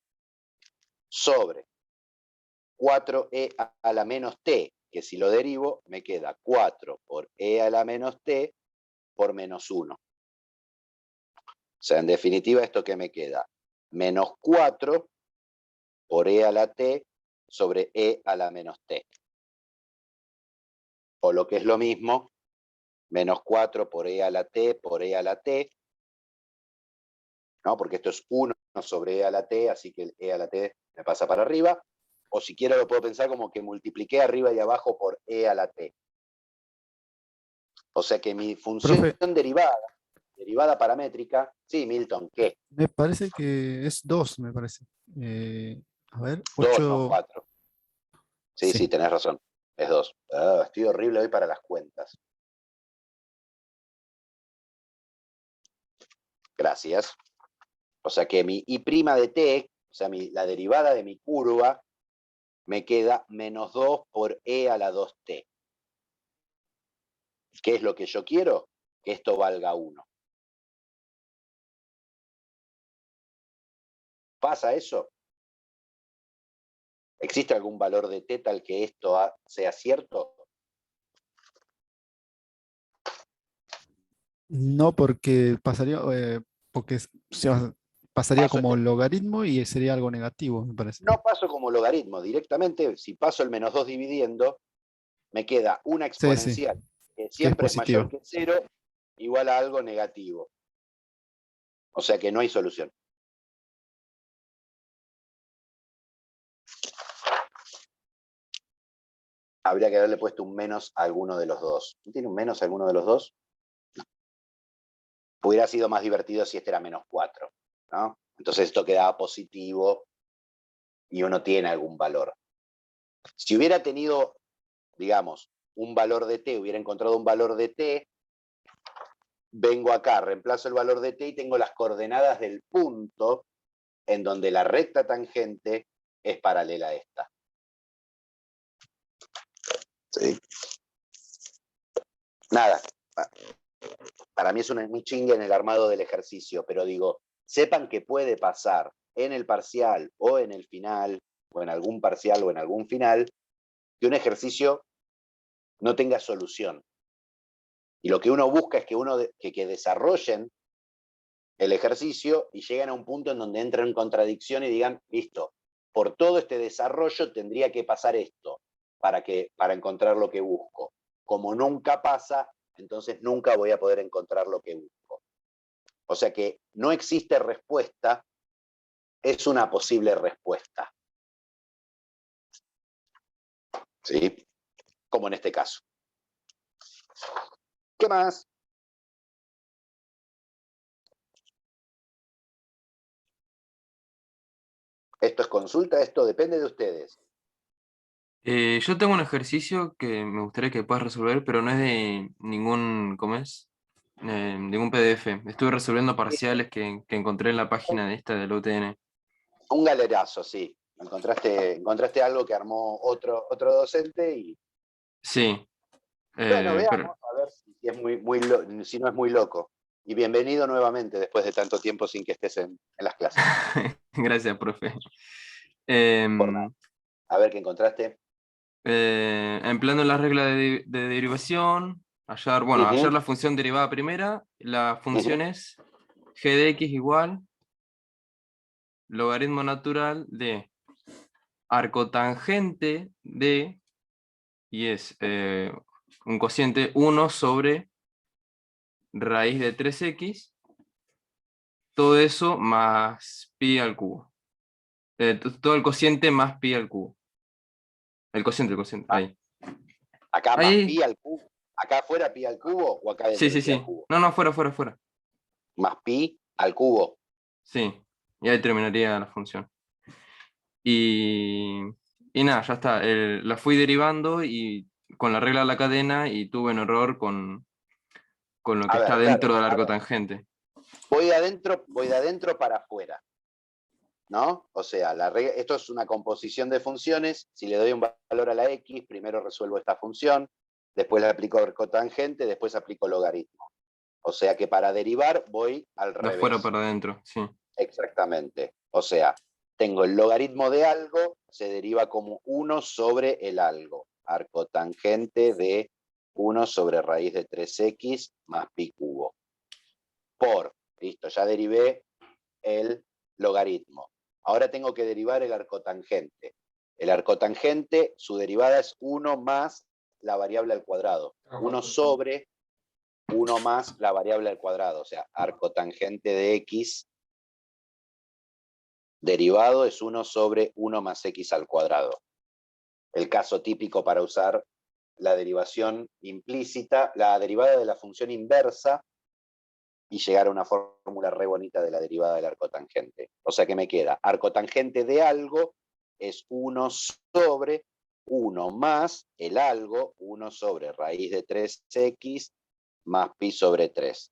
Sobre 4e a la menos t, que si lo derivo, me queda 4 por e a la menos t por menos 1. O sea, en definitiva, ¿esto qué me queda? Menos 4 por e a la t sobre e a la menos t. O lo que es lo mismo, menos 4 por e a la t por e a la t, ¿no? Porque esto es 1 sobre e a la t, así que el e a la t me pasa para arriba. O si quiero lo puedo pensar como que multipliqué arriba y abajo por e a la t. O sea que mi función Profe, derivada paramétrica, sí, Milton, ¿qué? me parece que es 2, me parece. A ver, 2, no 8. 4. Sí, Sí. sí, tenés razón. Es 2. Estoy horrible hoy para las cuentas. Gracias. O sea que mi y' de t, o sea, la derivada de mi curva, me queda menos 2 por e a la 2t. ¿Qué es lo que yo quiero? Que esto valga 1. ¿Pasa eso? ¿Existe algún valor de t tal que esto sea cierto? No, porque pasaría, pasaría Paso como logaritmo y sería algo negativo, me parece. No paso como logaritmo. Directamente, si paso el menos 2 dividiendo, me queda una Sí, sí, exponencial que que es siempre es mayor positivo. que 0 igual a algo negativo. O sea que no hay solución. Habría que haberle puesto un menos a alguno de los dos. ¿No tiene un menos a alguno de los dos? No. Hubiera sido más divertido si este era -4, ¿no? Entonces esto quedaba positivo y uno tiene algún valor. Si hubiera tenido, digamos, un valor de t, hubiera encontrado un valor de t, vengo acá, reemplazo el valor de t y tengo las coordenadas del punto en donde la recta tangente es paralela a esta. ¿Sí? Nada, para mí es un chingue en el armado del ejercicio, pero digo, sepan que puede pasar en el parcial o en el final, o en algún parcial o en algún final, que un ejercicio no tenga solución. Y lo que uno busca es que desarrollen el ejercicio y lleguen a un punto en donde entran en contradicción y digan, listo, por todo este desarrollo tendría que pasar esto para encontrar lo que busco. Como nunca pasa, entonces nunca voy a poder encontrar lo que busco. O sea que no existe respuesta, es una posible respuesta. ¿Sí? Como en este caso. ¿Qué más? Esto es consulta, esto depende de ustedes. Yo tengo un ejercicio que me gustaría que puedas resolver, pero no es de ningún, ¿cómo es? Ningún PDF. Estuve resolviendo parciales que encontré en la página de esta del UTN. Un galerazo, sí. Encontraste algo que armó otro docente y... Sí, Bueno, pero veamos, a ver si si no es muy loco. Y bienvenido nuevamente después de tanto tiempo sin que estés en las clases. gracias, profe. Por nada. A ver qué encontraste. Empleando la regla de derivación, hallar Ujú, la función derivada primera, la función ujú. es g de x igual logaritmo natural de arcotangente de, y es un cociente 1 sobre raíz de 3x, todo eso más pi al cubo. Todo el cociente más pi al cubo. El cociente, Ah, ahí. acá más Ahí, pi al cubo. Acá afuera pi al cubo o acá sí, dentro sí, pi al sí. cubo. No, fuera, fuera, fuera. Más pi al cubo. Sí, y ahí terminaría la función. Y, y nada, ya está. La fui derivando y con la regla de la cadena y tuve un error con lo que A está ver, claro. dentro del A arco ver, tangente. voy de adentro para afuera, ¿no? O sea, esto es una composición de funciones. Si le doy un valor a la x, primero resuelvo esta función, después le aplico arcotangente, después aplico logaritmo. O sea que para derivar voy al De afuera revés. para adentro, sí. Exactamente. O sea, tengo el logaritmo de algo, se deriva como 1 sobre el algo. Arcotangente de 1 sobre raíz de 3x más pi cubo. Listo, ya derivé el logaritmo. Ahora tengo que derivar el arcotangente. El arcotangente, su derivada es 1 más la variable al cuadrado. 1 sobre 1 más la variable al cuadrado. O sea, arcotangente de x derivado es 1 sobre 1 más x al cuadrado. El caso típico para usar la derivación implícita, la derivada de la función inversa y llegar a una fórmula re bonita de la derivada del arcotangente. O sea que me queda arcotangente de algo es 1 sobre 1 más el algo, 1 sobre raíz de 3x más pi sobre 3.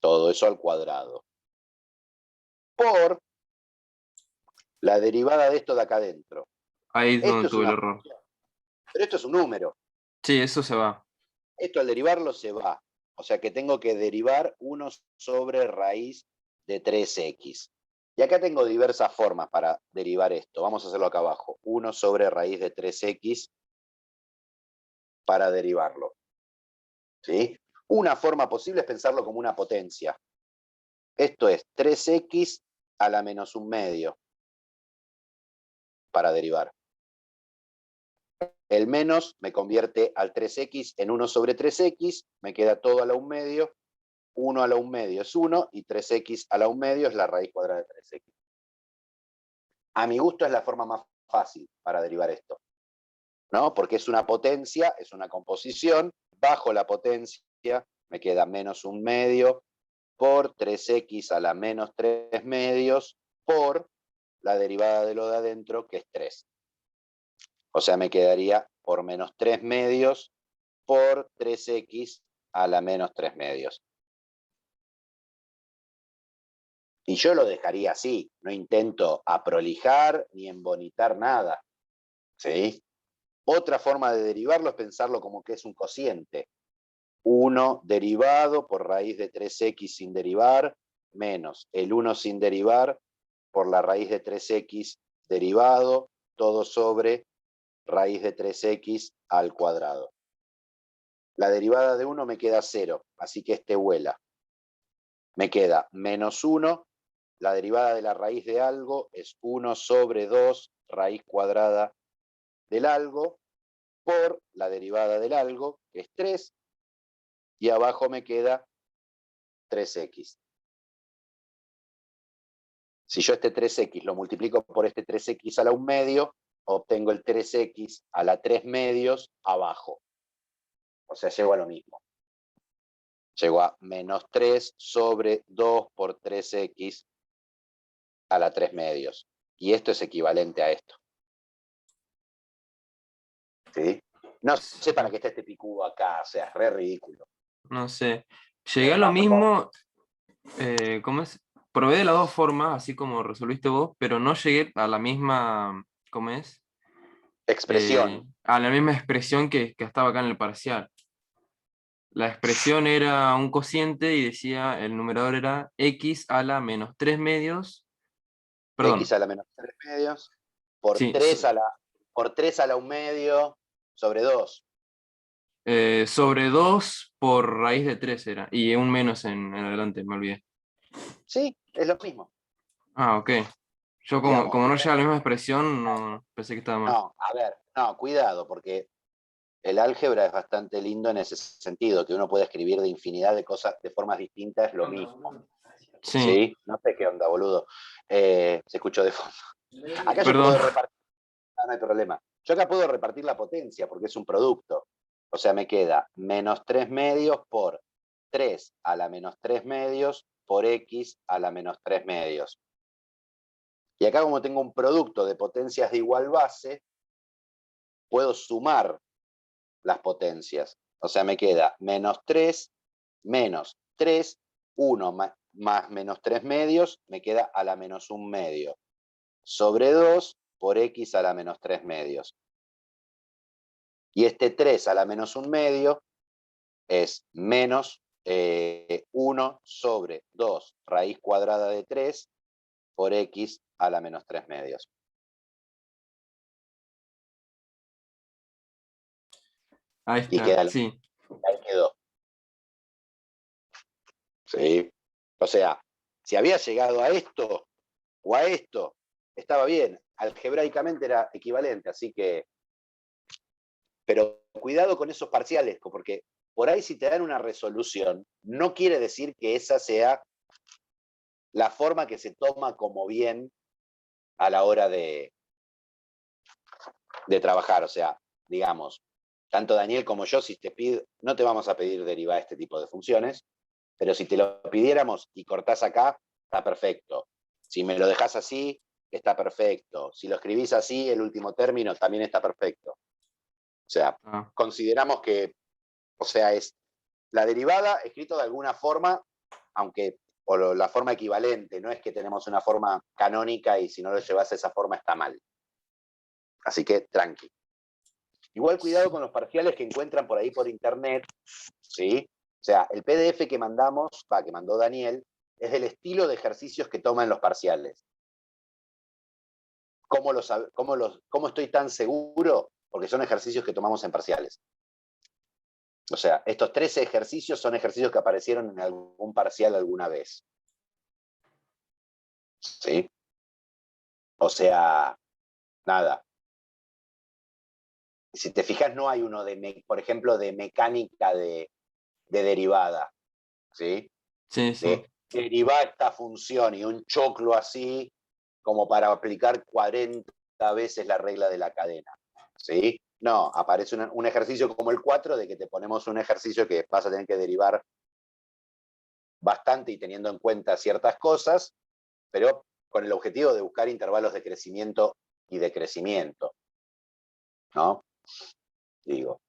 Todo eso al cuadrado. Por la derivada de esto de acá adentro. Ahí es Esto donde es tuve el una error. función, pero esto es un número. Sí, eso se va. Esto al derivarlo se va. O sea que tengo que derivar 1 sobre raíz de 3x. Y acá tengo diversas formas para derivar esto. Vamos a hacerlo acá abajo. 1 sobre raíz de 3x para derivarlo. ¿Sí? Una forma posible es pensarlo como una potencia. Esto es 3x a la menos un medio para derivar. El menos me convierte al 3x en 1 sobre 3x, me queda todo a la 1 medio, 1 a la 1 medio es 1, y 3x a la 1 medio es la raíz cuadrada de 3x. A mi gusto es la forma más fácil para derivar esto, ¿no? Porque es una potencia, es una composición, bajo la potencia me queda menos 1 medio por 3x a la menos 3 medios por la derivada de lo de adentro, que es 3. O sea, me quedaría por menos 3 medios por 3x a la menos 3 medios. Y yo lo dejaría así, no intento aprolijar ni embonitar nada, ¿sí? Otra forma de derivarlo es pensarlo como que es un cociente. 1 derivado por raíz de 3x sin derivar, menos el 1 sin derivar por la raíz de 3x derivado, todo sobre raíz de 3x al cuadrado. La derivada de 1 me queda 0, así que este vuela. Me queda menos 1, la derivada de la raíz de algo es 1 sobre 2 raíz cuadrada del algo, por la derivada del algo, que es 3, y abajo me queda 3x. Si yo este 3x lo multiplico por este 3x a la 1 medio, obtengo el 3x a la 3 medios abajo. O sea, llego a lo mismo. Llego a menos 3 sobre 2 por 3x a la 3 medios. Y esto es equivalente a esto. ¿Sí? No sé para qué está este picudo acá, o sea, es re ridículo. No sé. Llegué a lo mismo, ¿cómo es? Probé de las dos formas, así como resolviste vos, pero no llegué a la misma, ¿cómo es? Expresión. A la misma expresión que estaba acá en el parcial. La expresión era un cociente y decía, el numerador era x a la menos 3 medios, X perdón, a la menos 3 medios, por sí, 3 a la 1 medio sobre 2. sobre 2 por raíz de 3 era, y un menos en adelante, me olvidé. Sí, es lo mismo. Ah, ok. Yo Digamos, como no llega a la misma expresión, no, pensé que estaba mal. no, a ver, no, cuidado, porque el álgebra es bastante lindo en ese sentido, que uno puede escribir de infinidad de cosas de formas distintas, lo mismo. Sí, ¿Sí? No sé qué onda, boludo. Se escuchó de fondo. Acá yo perdón. puedo repartir, no hay problema. Yo acá puedo repartir la potencia porque es un producto. O sea, me queda menos 3 medios por 3 a la menos 3 medios por x a la menos 3 medios. Y acá como tengo un producto de potencias de igual base, puedo sumar las potencias. O sea, me queda menos 3, menos 3, 1 más menos 3 medios, me queda a la menos 1 medio, sobre 2 por x a la menos 3 medios. Y este 3 a la menos 1 medio es menos 1 sobre 2 raíz cuadrada de 3 por x a la menos 3 medios. Ahí Y está, queda, sí. ahí quedó. ¿Sí? O sea, si había llegado a esto o a esto, estaba bien. Algebraicamente era equivalente, así que... Pero cuidado con esos parciales, porque por ahí si te dan una resolución, no quiere decir que esa sea la forma que se toma como bien a la hora de trabajar. O sea, digamos, tanto Daniel como yo, si te pido, no te vamos a pedir derivar este tipo de funciones, pero si te lo pidiéramos y cortás acá, está perfecto. Si me lo dejás así, está perfecto. Si lo escribís así, el último término también está perfecto. O sea, Ah, consideramos que, o sea, es la derivada escrito de alguna forma, aunque o la forma equivalente, no es que tenemos una forma canónica y si no lo llevas a esa forma está mal. Así que tranqui. Igual cuidado con los parciales que encuentran por ahí por internet, ¿sí? O sea, el PDF que mandamos, que mandó Daniel, es del estilo de ejercicios que toman los parciales. ¿Cómo estoy tan seguro? Porque son ejercicios que tomamos en parciales. O sea, estos 13 ejercicios son ejercicios que aparecieron en algún parcial alguna vez. ¿Sí? O sea, nada. Si te fijas, no hay uno, por ejemplo, de mecánica de derivada, ¿sí? Sí, sí. De derivar esta función y un choclo así como para aplicar 40 veces la regla de la cadena, ¿sí? No, aparece un ejercicio como el 4 de que te ponemos un ejercicio que vas a tener que derivar bastante y teniendo en cuenta ciertas cosas, pero con el objetivo de buscar intervalos de crecimiento y decrecimiento, ¿no? Digo.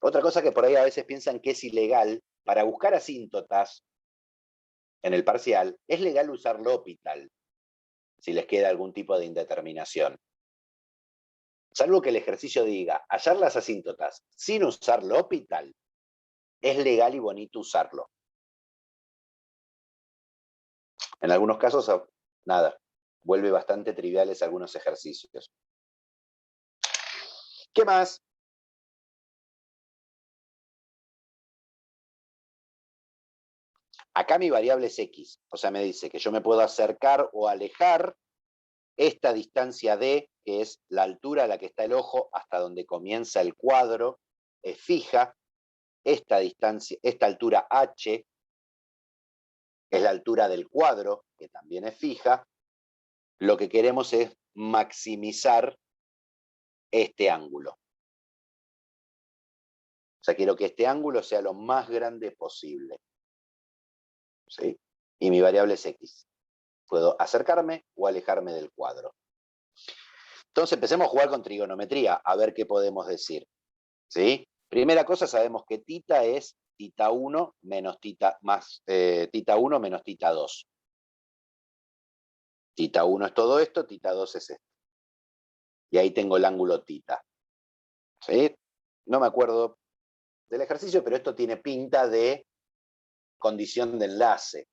Otra cosa que por ahí a veces piensan que es ilegal, para buscar asíntotas en el parcial, es legal usar L'Hopital, si les queda algún tipo de indeterminación. Salvo que el ejercicio diga, hallar las asíntotas sin usar L'Hopital, es legal y bonito usarlo. En algunos casos, nada, vuelve bastante triviales algunos ejercicios. ¿Qué más? Acá mi variable es X, o sea, me dice que yo me puedo acercar o alejar esta distancia D, que es la altura a la que está el ojo hasta donde comienza el cuadro, es fija. Esta distancia, esta altura H es la altura del cuadro, que también es fija. Lo que queremos es maximizar este ángulo. O sea, quiero que este ángulo sea lo más grande posible, ¿sí? Y mi variable es X. Puedo acercarme o alejarme del cuadro. Entonces empecemos a jugar con trigonometría, a ver qué podemos decir, ¿sí? Primera cosa, sabemos que tita es tita 1 menos tita, tita 1 menos tita 2. Tita 1 es todo esto, tita 2 es esto. Y ahí tengo el ángulo tita, ¿sí? No me acuerdo del ejercicio, pero esto tiene pinta de condición de enlace,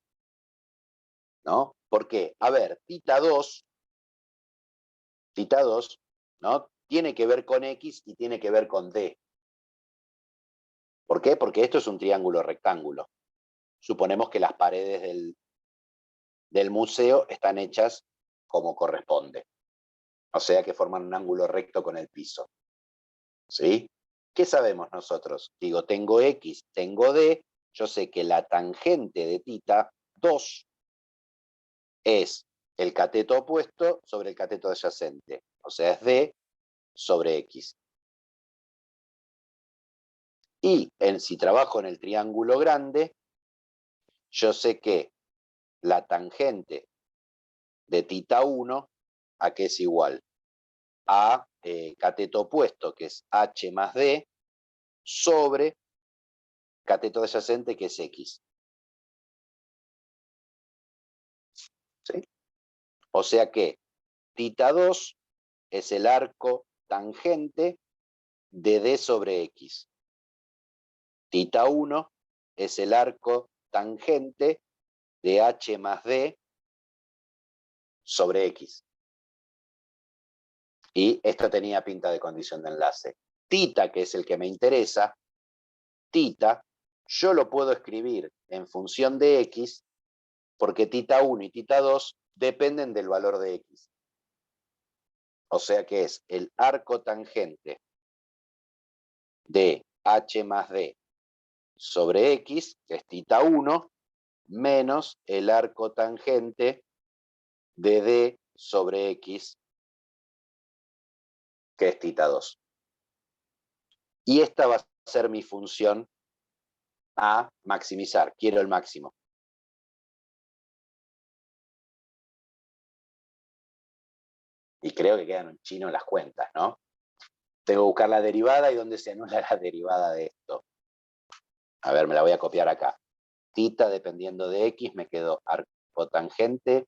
¿no? ¿Por qué? A ver, tita 2, ¿no? Tiene que ver con X y tiene que ver con D. ¿Por qué? Porque esto es un triángulo rectángulo. Suponemos que las paredes del museo están hechas como corresponde. O sea que forman un ángulo recto con el piso. ¿Sí? ¿Qué sabemos nosotros? Digo, tengo X, tengo D, yo sé que la tangente de tita 2 es el cateto opuesto sobre el cateto adyacente. O sea, es D sobre X. Y si trabajo en el triángulo grande, yo sé que la tangente de tita 1, ¿a qué es igual? A cateto opuesto, que es H más D, sobre cateto adyacente, que es X. ¿Sí? O sea que tita 2 es el arco tangente de D sobre X. Tita 1 es el arco tangente de H más D sobre X. Y esto tenía pinta de condición de enlace. Tita, que es el que me interesa, tita, yo lo puedo escribir en función de X, porque tita 1 y tita 2 dependen del valor de X. O sea que es el arco tangente de H más D sobre X, que es tita 1, menos el arco tangente de D sobre X, que es tita 2. Y esta va a ser mi función a maximizar. Quiero el máximo. Y creo que quedan un chino las cuentas, ¿no? Tengo que buscar la derivada y dónde se anula la derivada de esto. A ver, me la voy a copiar acá. Tita, dependiendo de X, me quedo arco tangente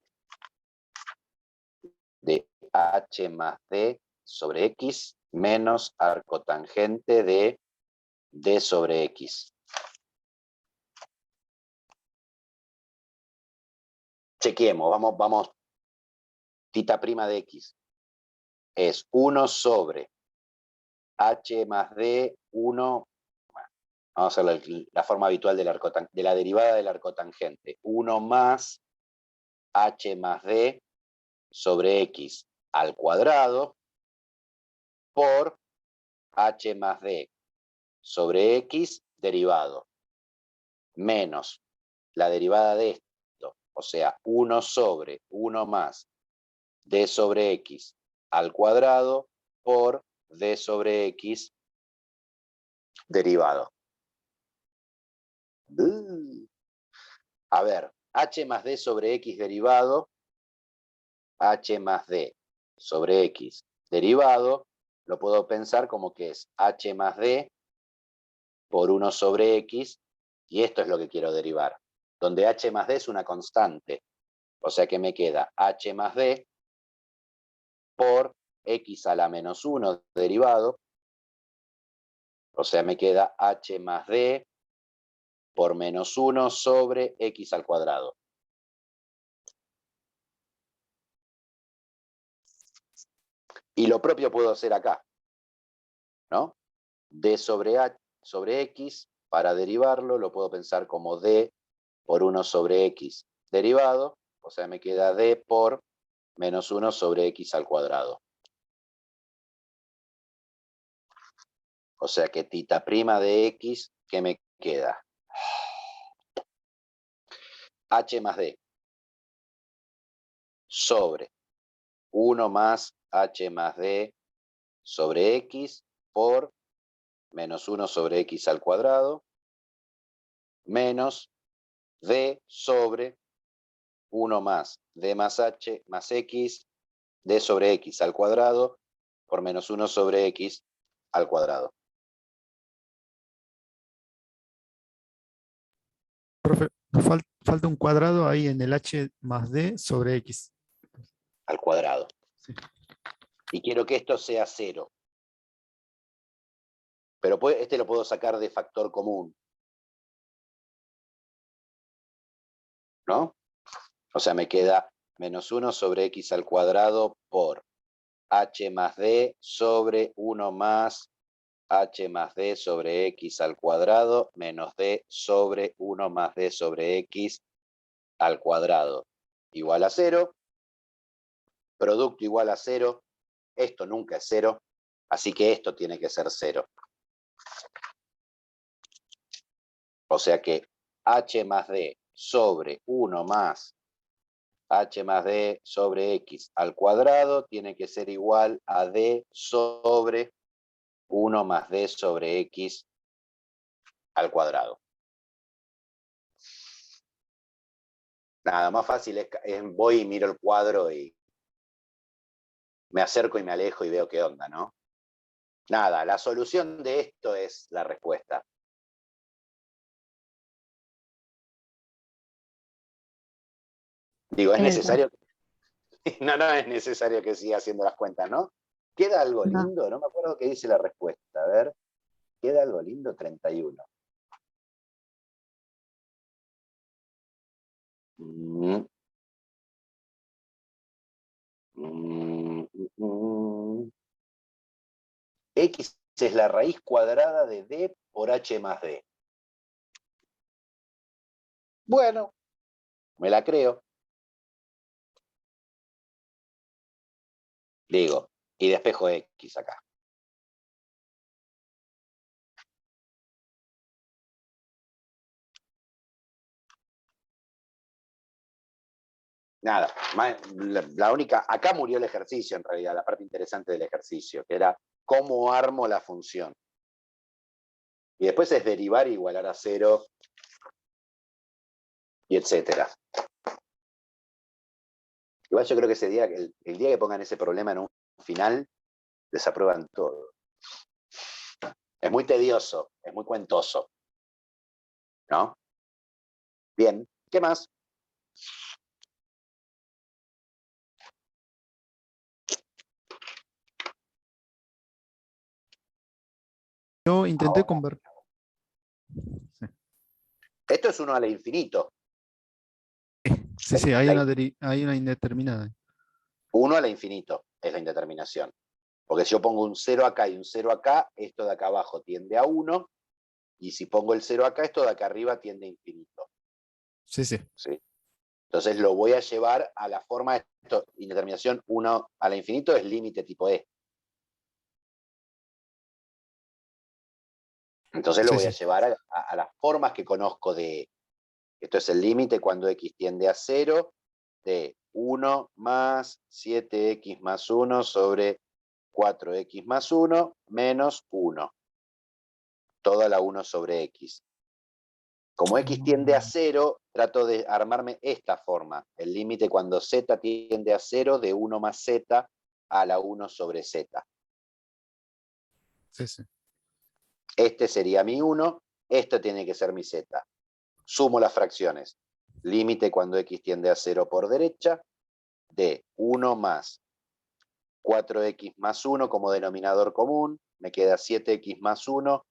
de H más D sobre X menos arco tangente de D sobre X. Chequeemos, vamos. Tita prima de X es 1 sobre H más D, 1, bueno, vamos a hacer la forma habitual de la derivada del arco tangente. 1 más H más D sobre X al cuadrado por h más d sobre x derivado, menos la derivada de esto, o sea, 1 sobre 1 más d sobre x al cuadrado por d sobre x derivado. A ver, h más d sobre x derivado, h más d sobre x derivado, lo puedo pensar como que es h más d por 1 sobre x, y esto es lo que quiero derivar, donde h más d es una constante, o sea que me queda h más d por x a la menos 1 derivado, o sea me queda h más d por menos 1 sobre x al cuadrado. Y lo propio puedo hacer acá, ¿no? D sobre x, para derivarlo, lo puedo pensar como d por 1 sobre x derivado, o sea, me queda d por menos 1 sobre x al cuadrado. O sea que tita prima de x, ¿qué me queda? H más d sobre 1 más h más d sobre x por menos 1 sobre x al cuadrado, menos d sobre 1 más d más h más x, d sobre x al cuadrado, por menos 1 sobre x al cuadrado. Profe, nos falta un cuadrado ahí en el h más d sobre x. Al cuadrado. Sí. Y quiero que esto sea 0. Pero este lo puedo sacar de factor común, ¿no? O sea, me queda menos 1 sobre x al cuadrado por h más d sobre 1 más h más d sobre x al cuadrado menos d sobre 1 más d sobre x al cuadrado igual a 0. Producto igual a 0. Esto nunca es 0, así que esto tiene que ser 0. O sea que h más d sobre 1 más h más d sobre x al cuadrado tiene que ser igual a d sobre 1 más d sobre x al cuadrado. Nada, más fácil es voy y miro el cuadro y me acerco y me alejo y veo qué onda, ¿no? Nada, la solución de esto es la respuesta. Digo, ¿es necesario? No, no es necesario que siga haciendo las cuentas, ¿no? ¿Queda algo No. lindo? No me acuerdo qué dice la respuesta. A ver, ¿queda algo lindo? 31. Mm. X es la raíz cuadrada de D por H más D. Bueno, me la creo. Digo, y despejo X acá. Nada, la única, acá murió el ejercicio en realidad, la parte interesante del ejercicio, que era cómo armo la función. Y después es derivar, igualar a 0, y etcétera. Igual yo creo que ese día, el día que pongan ese problema en un final, desaprueban todo. Es muy tedioso, es muy cuentoso, ¿no? Bien, ¿qué más? Yo intenté convertir. Sí, Esto es 1 al infinito. sí, hay una indeterminada. 1 al infinito es la indeterminación. Porque si yo pongo un 0 acá y un 0 acá, esto de acá abajo tiende a 1, y si pongo el 0 acá, esto de acá arriba tiende a infinito. Sí, sí. ¿Sí? Entonces lo voy a llevar a la forma de esto, indeterminación 1 al infinito es límite tipo E. Entonces lo Sí, voy a sí. llevar a las formas que conozco de... Esto es el límite cuando x tiende a 0 de 1 más 7x más 1 sobre 4x más 1 menos 1. Todo a la 1 sobre x. Como x tiende a 0, trato de armarme esta forma. El límite cuando z tiende a 0 de 1 más z a la 1 sobre z. Sí, sí. Este sería mi 1, esto tiene que ser mi z. Sumo las fracciones. Límite cuando x tiende a 0 por derecha de 1 más 4x más 1 como denominador común. Me queda 7x más 1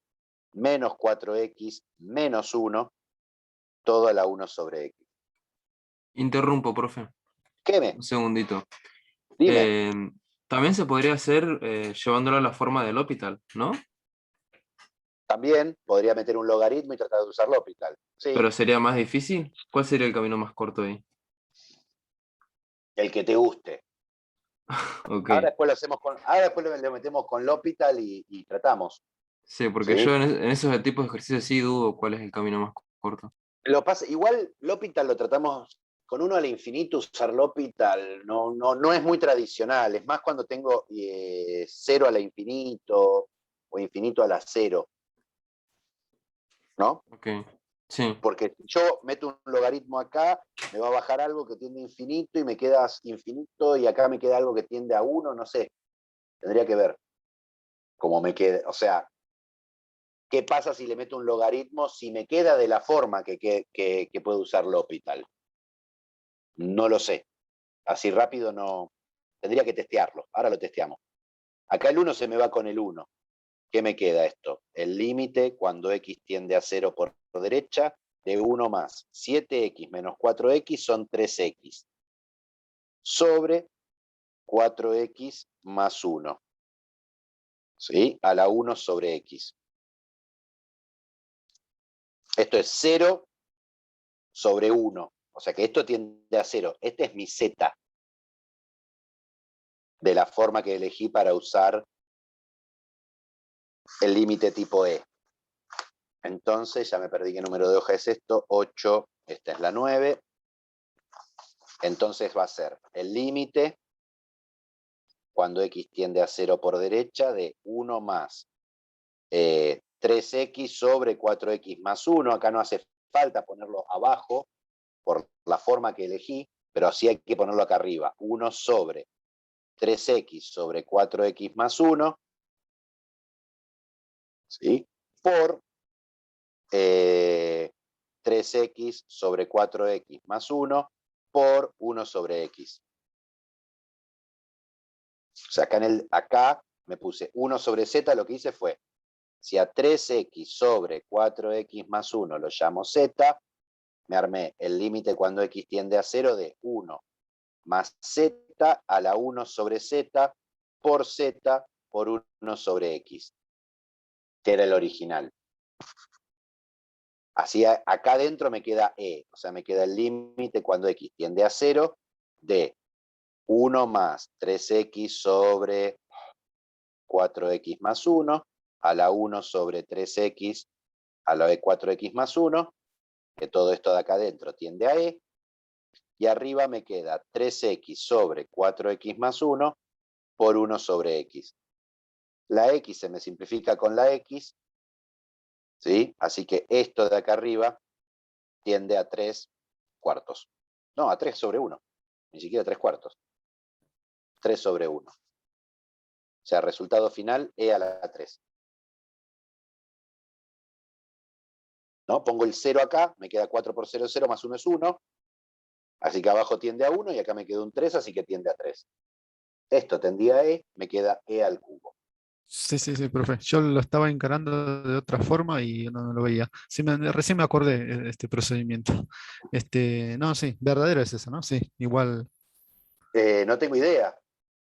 menos 4x menos 1, todo a la 1 sobre x. Interrumpo, profe. ¿Qué me? Un segundito. Dime. También se podría hacer llevándolo a la forma del L'Hopital, ¿no? También podría meter un logaritmo y tratar de usar L'Hopital. Sí, Pero sería más difícil. ¿Cuál sería el camino más corto ahí? el que te guste. Ok. Ahora después lo hacemos ahora después lo metemos con L'Hopital y tratamos. Sí, porque ¿Sí? yo en esos tipos de ejercicios sí dudo cuál es el camino más corto. Igual L'Hopital lo tratamos con uno al infinito, usar L'Hopital no es muy tradicional, es más cuando tengo 0 a la infinito o infinito a la 0, ¿no? Ok. Sí. Porque si yo meto un logaritmo acá, me va a bajar algo que tiende a infinito y me queda infinito y acá me queda algo que tiende a 1, no sé. Tendría que ver cómo me queda. O sea, ¿qué pasa si le meto un logaritmo si me queda de la forma que puede usar L'Hopital? No lo sé. Así rápido no. Tendría que testearlo. Ahora lo testeamos. Acá el 1 se me va con el 1. ¿Qué me queda esto? El límite cuando x tiende a 0 por derecha de 1 más 7x menos 4x son 3x sobre 4x más 1. ¿Sí? A la 1 sobre x. Esto es 0 sobre 1. O sea que esto tiende a 0. Este es mi z de la forma que elegí para usar el límite tipo E. Entonces, ya me perdí qué número de hoja es esto. 8, esta es la 9. Entonces va a ser el límite cuando x tiende a 0 por derecha de 1 más 3x sobre 4x más 1. Acá no hace falta ponerlo abajo por la forma que elegí, pero sí hay que ponerlo acá arriba. 1 sobre 3x sobre 4x más 1, ¿sí? Por 3x sobre 4x más 1 por 1 sobre x. O sea, acá me puse 1 sobre z, lo que hice fue, si a 3x sobre 4x más 1 lo llamo z, me armé el límite cuando x tiende a 0 de 1 más z a la 1 sobre z por 1 sobre x, que era el original. Así acá adentro me queda e, o sea, me queda el límite cuando x tiende a 0 de 1 más 3x sobre 4x más 1 a la 1 sobre 3x a la de 4x más 1, que todo esto de acá adentro tiende a e, y arriba me queda 3x sobre 4x más 1 por 1 sobre x. La x se me simplifica con la x, ¿sí? Así que esto de acá arriba tiende a 3 cuartos. No, a 3 sobre 1, ni siquiera 3 cuartos. 3 sobre 1. O sea, resultado final, e a la 3. ¿No? Pongo el 0 acá, me queda 4 por 0, 0, más 1 es 1. Así que abajo tiende a 1 y acá me queda un 3, así que tiende a 3. Esto tendía a e, me queda e al cubo. Sí, sí, sí, profe. Yo lo estaba encarando de otra forma y no lo veía. Sí, recién me acordé de este procedimiento. No, sí, verdadero es eso, ¿no? Sí, igual. No tengo idea.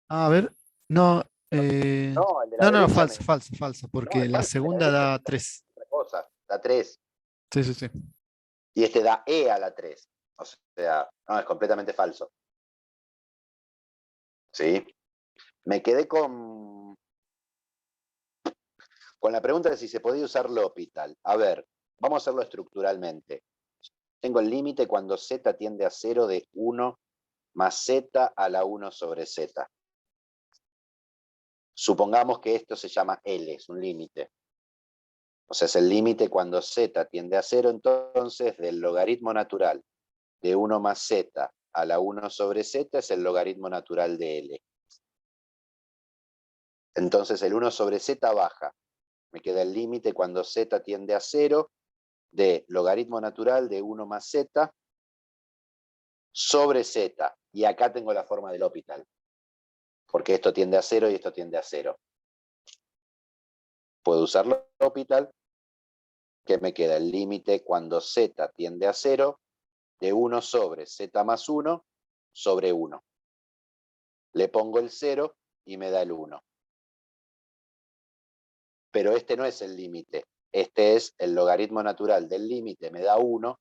A ver, no, No, el de la no, no, derecha falso, falso, falso, no, porque es la falso. El de la segunda derecha da es 3. otra cosa. Da 3. Sí, sí, sí. Y este da e a la 3. O sea, no, es completamente falso. ¿Sí? Me quedé con con la pregunta de si se podía usar L'Hopital. A ver, vamos a hacerlo estructuralmente. Tengo el límite cuando z tiende a 0 de 1 más z a la 1 sobre z. Supongamos que esto se llama L, es un límite. O sea, es el límite cuando z tiende a 0, entonces del logaritmo natural de 1 más z a la 1 sobre z es el logaritmo natural de L. Entonces el 1 sobre z baja. Me queda el límite cuando z tiende a 0 de logaritmo natural de 1 más z sobre z. Y acá tengo la forma del L'Hopital. Porque esto tiende a 0 y esto tiende a 0. Puedo usar L'Hopital, que me queda el límite cuando z tiende a 0 de 1 sobre z más 1 sobre 1. Le pongo el 0 y me da el 1. Pero este no es el límite. Este es el logaritmo natural del límite, me da 1,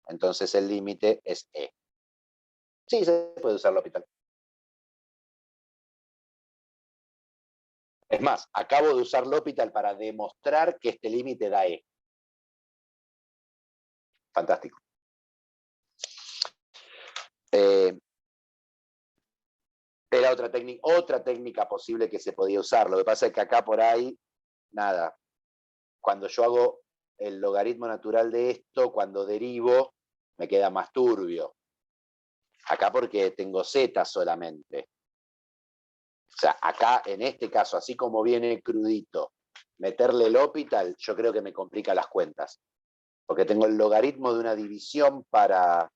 entonces el límite es e. Sí, se puede usar L'Hopital. Es más, acabo de usar L'Hopital para demostrar que este límite da e. Fantástico. Era otra técnica posible que se podía usar. Lo que pasa es que acá por ahí, nada. Cuando yo hago el logaritmo natural de esto, cuando derivo, me queda más turbio. Acá porque tengo z solamente. O sea, acá en este caso, así como viene crudito, meterle el L'Hopital, yo creo que me complica las cuentas. Porque tengo el logaritmo de una división para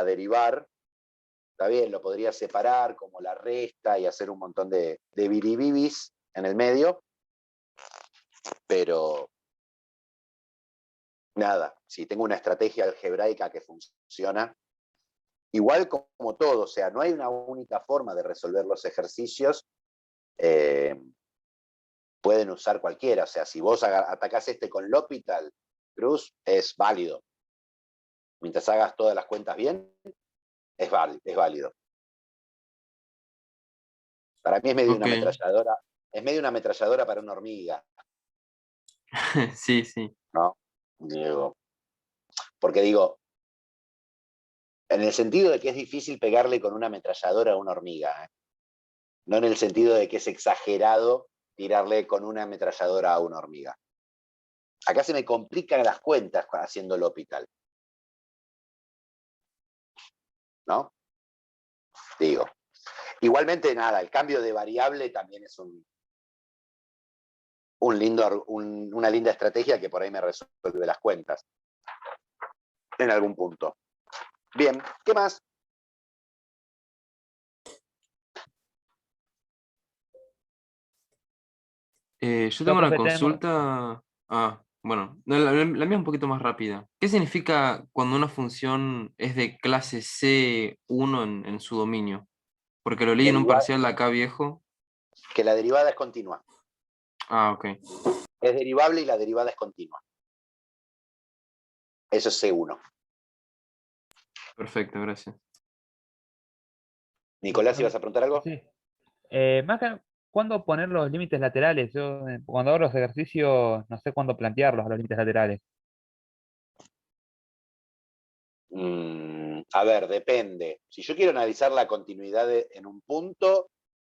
derivar. Está bien, lo podría separar como la resta y hacer un montón de biribibis en el medio. Pero nada, si tengo una estrategia algebraica que funciona, igual como todo, o sea, no hay una única forma de resolver los ejercicios, pueden usar cualquiera, o sea, si vos atacás este con L'Hopital, Cruz, es válido. Mientras hagas todas las cuentas bien, es válido. Para mí es medio una ametralladora, es medio una ametralladora para una hormiga. Sí, sí. ¿No? Digo, porque digo, en el sentido de que es difícil pegarle con una ametralladora a una hormiga, ¿eh? No en el sentido de que es exagerado tirarle con una ametralladora a una hormiga. Acá se me complican las cuentas haciendo L'Hopital. ¿No? Digo. Igualmente, nada, el cambio de variable también es una linda estrategia que por ahí me resuelve las cuentas. En algún punto. Bien, ¿qué más? Yo tengo una consulta. Bueno, no, la mía es un poquito más rápida. ¿Qué significa cuando una función es de clase C1 en su dominio? Porque lo leí en un parcial de acá viejo. Que la derivada es continua. Ok. Es derivable y la derivada es continua. Eso es C1. Perfecto, gracias. Nicolás, ¿ibas a preguntar algo? Sí. Más que, ¿cuándo poner los límites laterales? Yo, cuando hago los ejercicios, no sé cuándo plantearlos, los límites laterales. A ver, depende. Si yo quiero analizar la continuidad en un punto,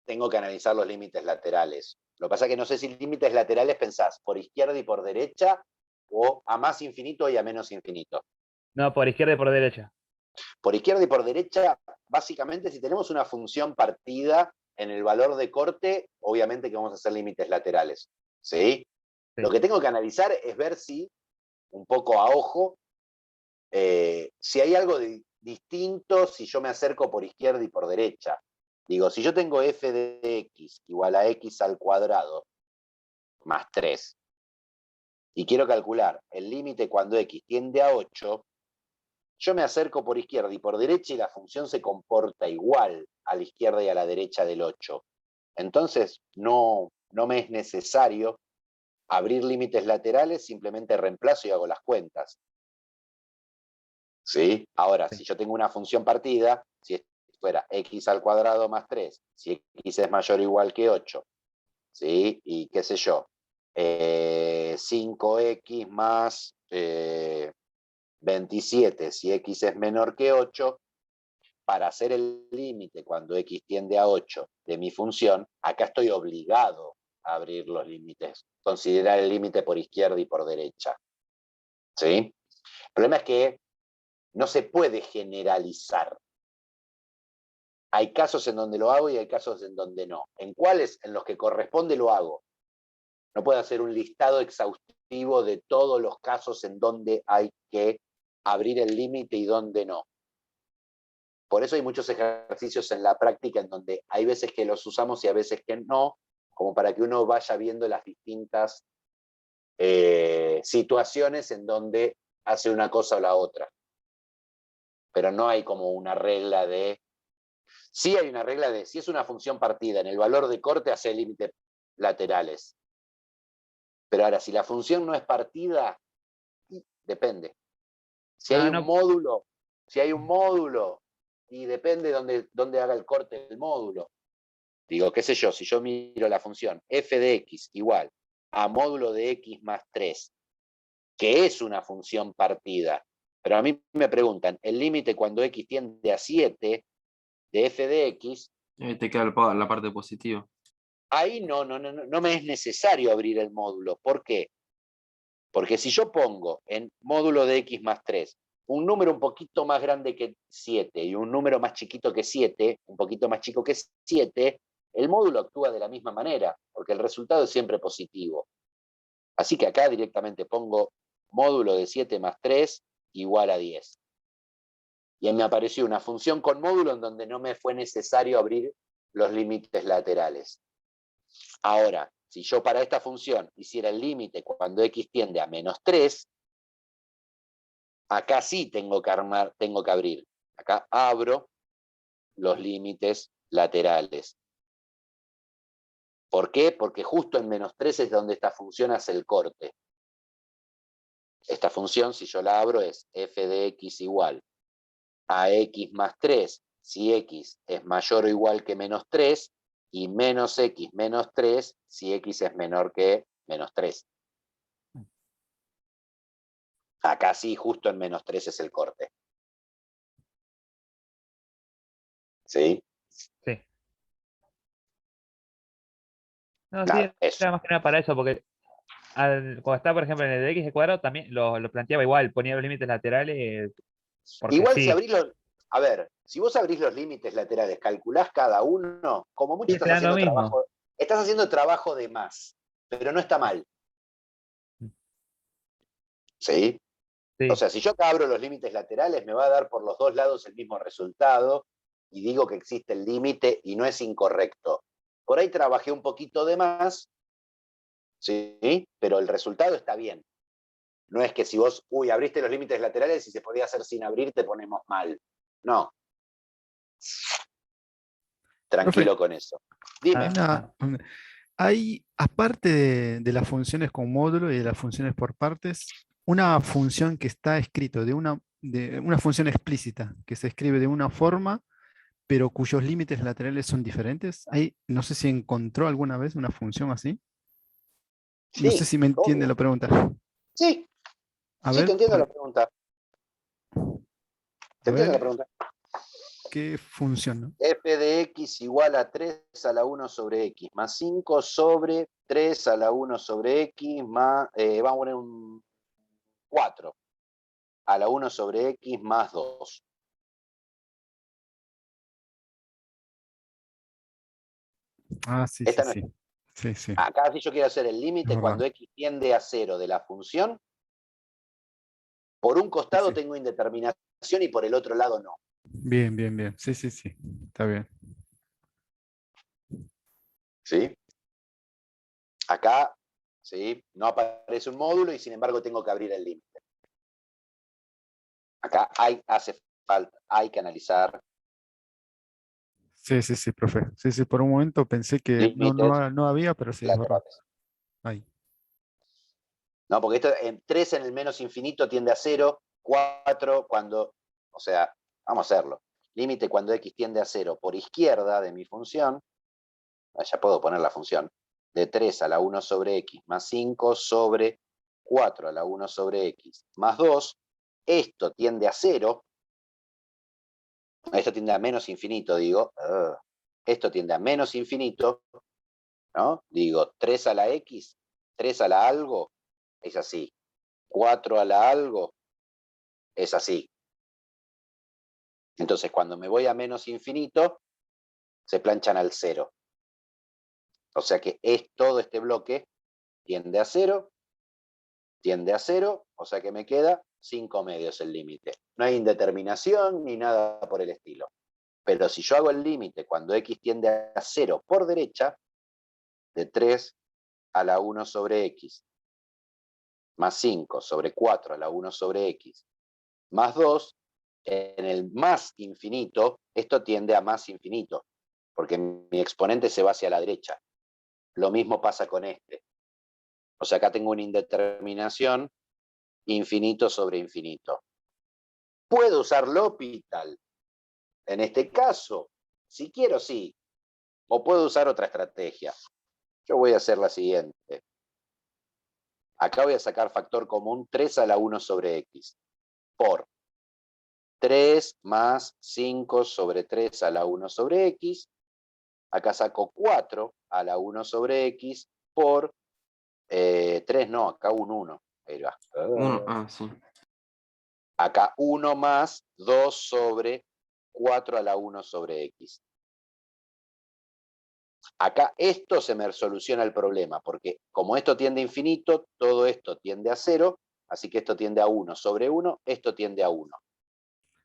tengo que analizar los límites laterales. Lo que pasa es que no sé si límites laterales pensás por izquierda y por derecha o a más infinito y a menos infinito. No, por izquierda y por derecha. Por izquierda y por derecha, básicamente, si tenemos una función partida en el valor de corte, obviamente que vamos a hacer límites laterales. ¿Sí? Sí. Lo que tengo que analizar es ver si, un poco a ojo, si hay algo distinto si yo me acerco por izquierda y por derecha. Digo, si yo tengo f de x igual a x al cuadrado más 3, y quiero calcular el límite cuando x tiende a 8, yo me acerco por izquierda y por derecha y la función se comporta igual a la izquierda y a la derecha del 8. Entonces, no me es necesario abrir límites laterales, simplemente reemplazo y hago las cuentas. ¿Sí? Ahora, si yo tengo una función partida, si fuera x al cuadrado más 3, si x es mayor o igual que 8, ¿sí? Y qué sé yo, 5x más 27, si x es menor que 8, para hacer el límite cuando x tiende a 8 de mi función, acá estoy obligado a abrir los límites, considerar el límite por izquierda y por derecha. ¿Sí? El problema es que no se puede generalizar. Hay casos en donde lo hago y hay casos en donde no. ¿En cuáles? En los que corresponde lo hago. No puedo hacer un listado exhaustivo de todos los casos en donde hay que abrir el límite y donde no. Por eso hay muchos ejercicios en la práctica en donde hay veces que los usamos y a veces que no, como para que uno vaya viendo las distintas situaciones en donde hace una cosa o la otra. Pero no hay como una regla de... Sí hay una regla de, si es una función partida, en el valor de corte hace límites laterales. Pero ahora, si la función no es partida, depende. Si hay un módulo, y depende dónde haga el corte del módulo. Digo, qué sé yo, si yo miro la función f de x igual a módulo de x más 3, que es una función partida, pero a mí me preguntan, el límite cuando x tiende a 7 de f de x, Te queda la parte positiva. ahí no me es necesario abrir el módulo. ¿Por qué? Porque si yo pongo en módulo de x más 3 un número un poquito más grande que 7 y un número más chiquito que 7, un poquito más chico que 7, el módulo actúa de la misma manera, porque el resultado es siempre positivo. Así que acá directamente pongo módulo de 7 más 3 igual a 10. Y ahí me apareció una función con módulo en donde no me fue necesario abrir los límites laterales. Ahora, si yo para esta función hiciera el límite cuando x tiende a menos 3, acá sí tengo que abrir. Acá abro los límites laterales. ¿Por qué? Porque justo en menos 3 es donde esta función hace el corte. Esta función, si yo la abro, es f de x igual a x más 3, si x es mayor o igual que menos 3, y menos x menos 3, si x es menor que menos 3. Acá sí, justo en menos 3 es el corte. ¿Sí? Sí. No, sí, Nada, eso. era más que nada para eso, porque cuando está, por ejemplo, en el de x de cuadrado, también lo planteaba igual, ponía los límites laterales, porque Igual si sí. abrís los... A ver, si vos abrís los límites laterales, calculás cada uno, como mucho Sí, te dan lo mismo. estás haciendo trabajo de más, pero no está mal. ¿Sí? O Sí. sea, si yo acá abro los límites laterales, me va a dar por los dos lados el mismo resultado, y digo que existe el límite y no es incorrecto. Por ahí trabajé un poquito de más, ¿sí? Pero el resultado está bien. No es que si vos, abriste los límites laterales y se podía hacer sin abrir, te ponemos mal. No. Profe, Tranquilo con eso. Dime. hay, aparte de las funciones con módulo y de las funciones por partes, una función que está escrito de una función explícita, que se escribe de una forma, pero cuyos límites laterales son diferentes. No sé si encontró alguna vez una función así. No sé Sí, si me entiende obvio. la pregunta. Sí, A sí, te ver, entiendo la pregunta. Te a entiendo la ver, pregunta. ¿qué función, no? F de x igual a 3 a la 1 sobre x, más 5 sobre 3 a la 1 sobre x, más, vamos a poner un 4 a la 1 sobre x más 2. Ah, sí, sí, Esta no es. sí. Sí, sí, Acá si yo quiero hacer el es límite verdad. cuando x tiende a 0 de la función, por un Sí, costado sí. tengo indeterminación y por el otro lado no. Bien, bien, bien. Sí, sí, sí. Está bien. ¿Sí? Acá, ¿sí? No aparece un módulo y sin embargo tengo que abrir el límite. Acá hace falta, hay que analizar Sí, sí, sí, profe. Sí, sí, por un momento pensé que límites no había, pero sí, es verdad. laterales. Ahí. ¿No? Porque esto en 3 en el menos infinito tiende a 0, 4 cuando, o sea, vamos a hacerlo. Límite cuando x tiende a 0 por izquierda de mi función, ya puedo poner la función, de 3 a la 1 sobre x más 5 sobre 4 a la 1 sobre x más 2, esto tiende a 0, esto tiende a menos infinito, digo, esto tiende a menos infinito, ¿no? Digo, 3 a la x, 3 a la algo, es así. 4 a la algo, es así. Entonces, cuando me voy a menos infinito, se planchan al 0. O sea que todo este bloque tiende a 0, o sea que me queda 5 medios el límite. No hay indeterminación ni nada por el estilo. Pero si yo hago el límite cuando x tiende a 0 por derecha, de 3 a la 1 sobre x, más 5 sobre 4 a la 1 sobre x, más 2, en el más infinito, esto tiende a más infinito, porque mi exponente se va hacia la derecha. Lo mismo pasa con este. O sea, acá tengo una indeterminación, infinito sobre infinito. ¿Puedo usar L'Hopital? En este caso, si quiero, sí. O puedo usar otra estrategia. Yo voy a hacer la siguiente. Acá voy a sacar factor común 3 a la 1 sobre x por 3 más 5 sobre 3 a la 1 sobre x. Acá saco 4 a la 1 sobre x por 3, no, acá un 1. Ahí va. 1, sí. Acá 1 más 2 sobre 4 a la 1 sobre x. Acá esto se me soluciona el problema, porque como esto tiende a infinito, todo esto tiende a 0, así que esto tiende a 1 sobre 1, esto tiende a 1. O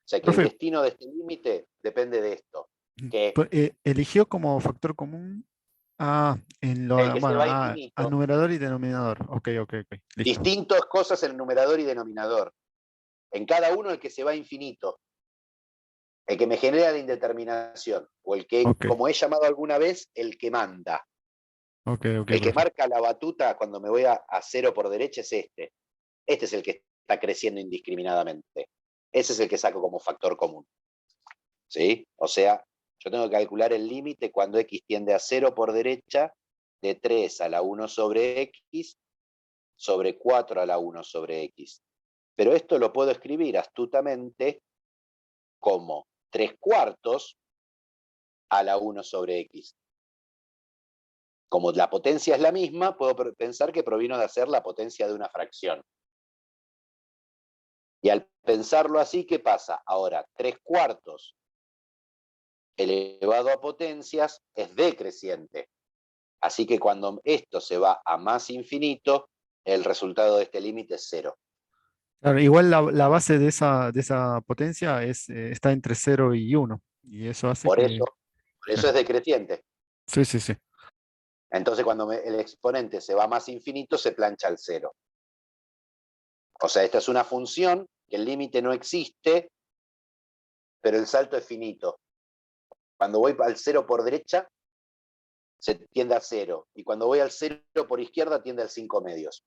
sea que el Profe, destino de este límite depende de esto, que eligió como factor común en el que se bueno, va a a infinito, numerador y denominador. Ok, listo. distintas cosas en el numerador y denominador. En cada uno el que se va a infinito, el que me genera la indeterminación, o el que, Ok, como he llamado alguna vez, el que manda. ok, El que profe. marca la batuta cuando me voy a 0 por derecha es este. Este es el que está creciendo indiscriminadamente. Ese es el que saco como factor común. ¿Sí? O sea, yo tengo que calcular el límite cuando x tiende a 0 por derecha, de 3 a la 1 sobre x, sobre 4 a la 1 sobre x. Pero esto lo puedo escribir astutamente como 3/4 a la 1 sobre x. Como la potencia es la misma, puedo pensar que provino de hacer la potencia de una fracción. Y al pensarlo así, ¿qué pasa? Ahora, 3/4 elevado a potencias es decreciente. Así que cuando esto se va a más infinito, el resultado de este límite es 0. Claro, igual la base de esa potencia está entre 0 y 1. Y eso hace Por que. eso es decreciente. Sí, sí, sí. Entonces cuando el exponente se va a más infinito, se plancha al 0. O sea, esta es una función que el límite no existe, pero el salto es finito. Cuando voy al 0 por derecha, se tiende a 0. Y cuando voy al 0 por izquierda, tiende al 5 medios.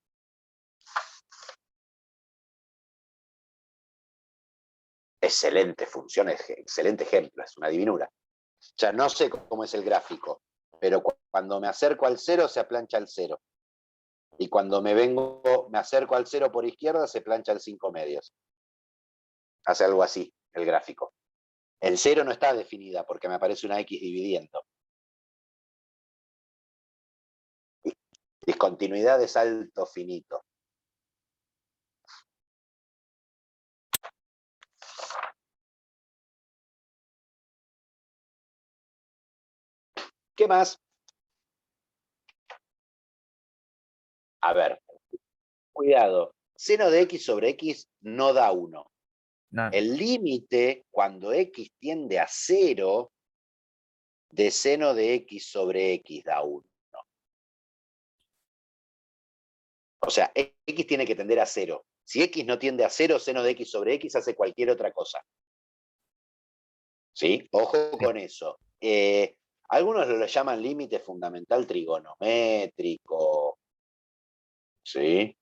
Excelente función, excelente ejemplo, es una divinura. Ya no sé cómo es el gráfico, pero cuando me acerco al 0, se aplancha al 0. Y cuando me acerco al 0 por izquierda, se plancha al 5 medios. Hace algo así el gráfico. El 0 no está definida porque me aparece una X dividiendo. Discontinuidad de salto finito. ¿Qué más? A ver, cuidado. Seno de X sobre X no da 1. No, El límite, cuando X tiende a 0, de seno de X sobre X da 1. O sea, X tiene que tender a 0. Si X no tiende a 0, seno de X sobre X hace cualquier otra cosa. ¿Sí? Ojo con eso. Algunos lo llaman límite fundamental trigonométrico. ¿Sí?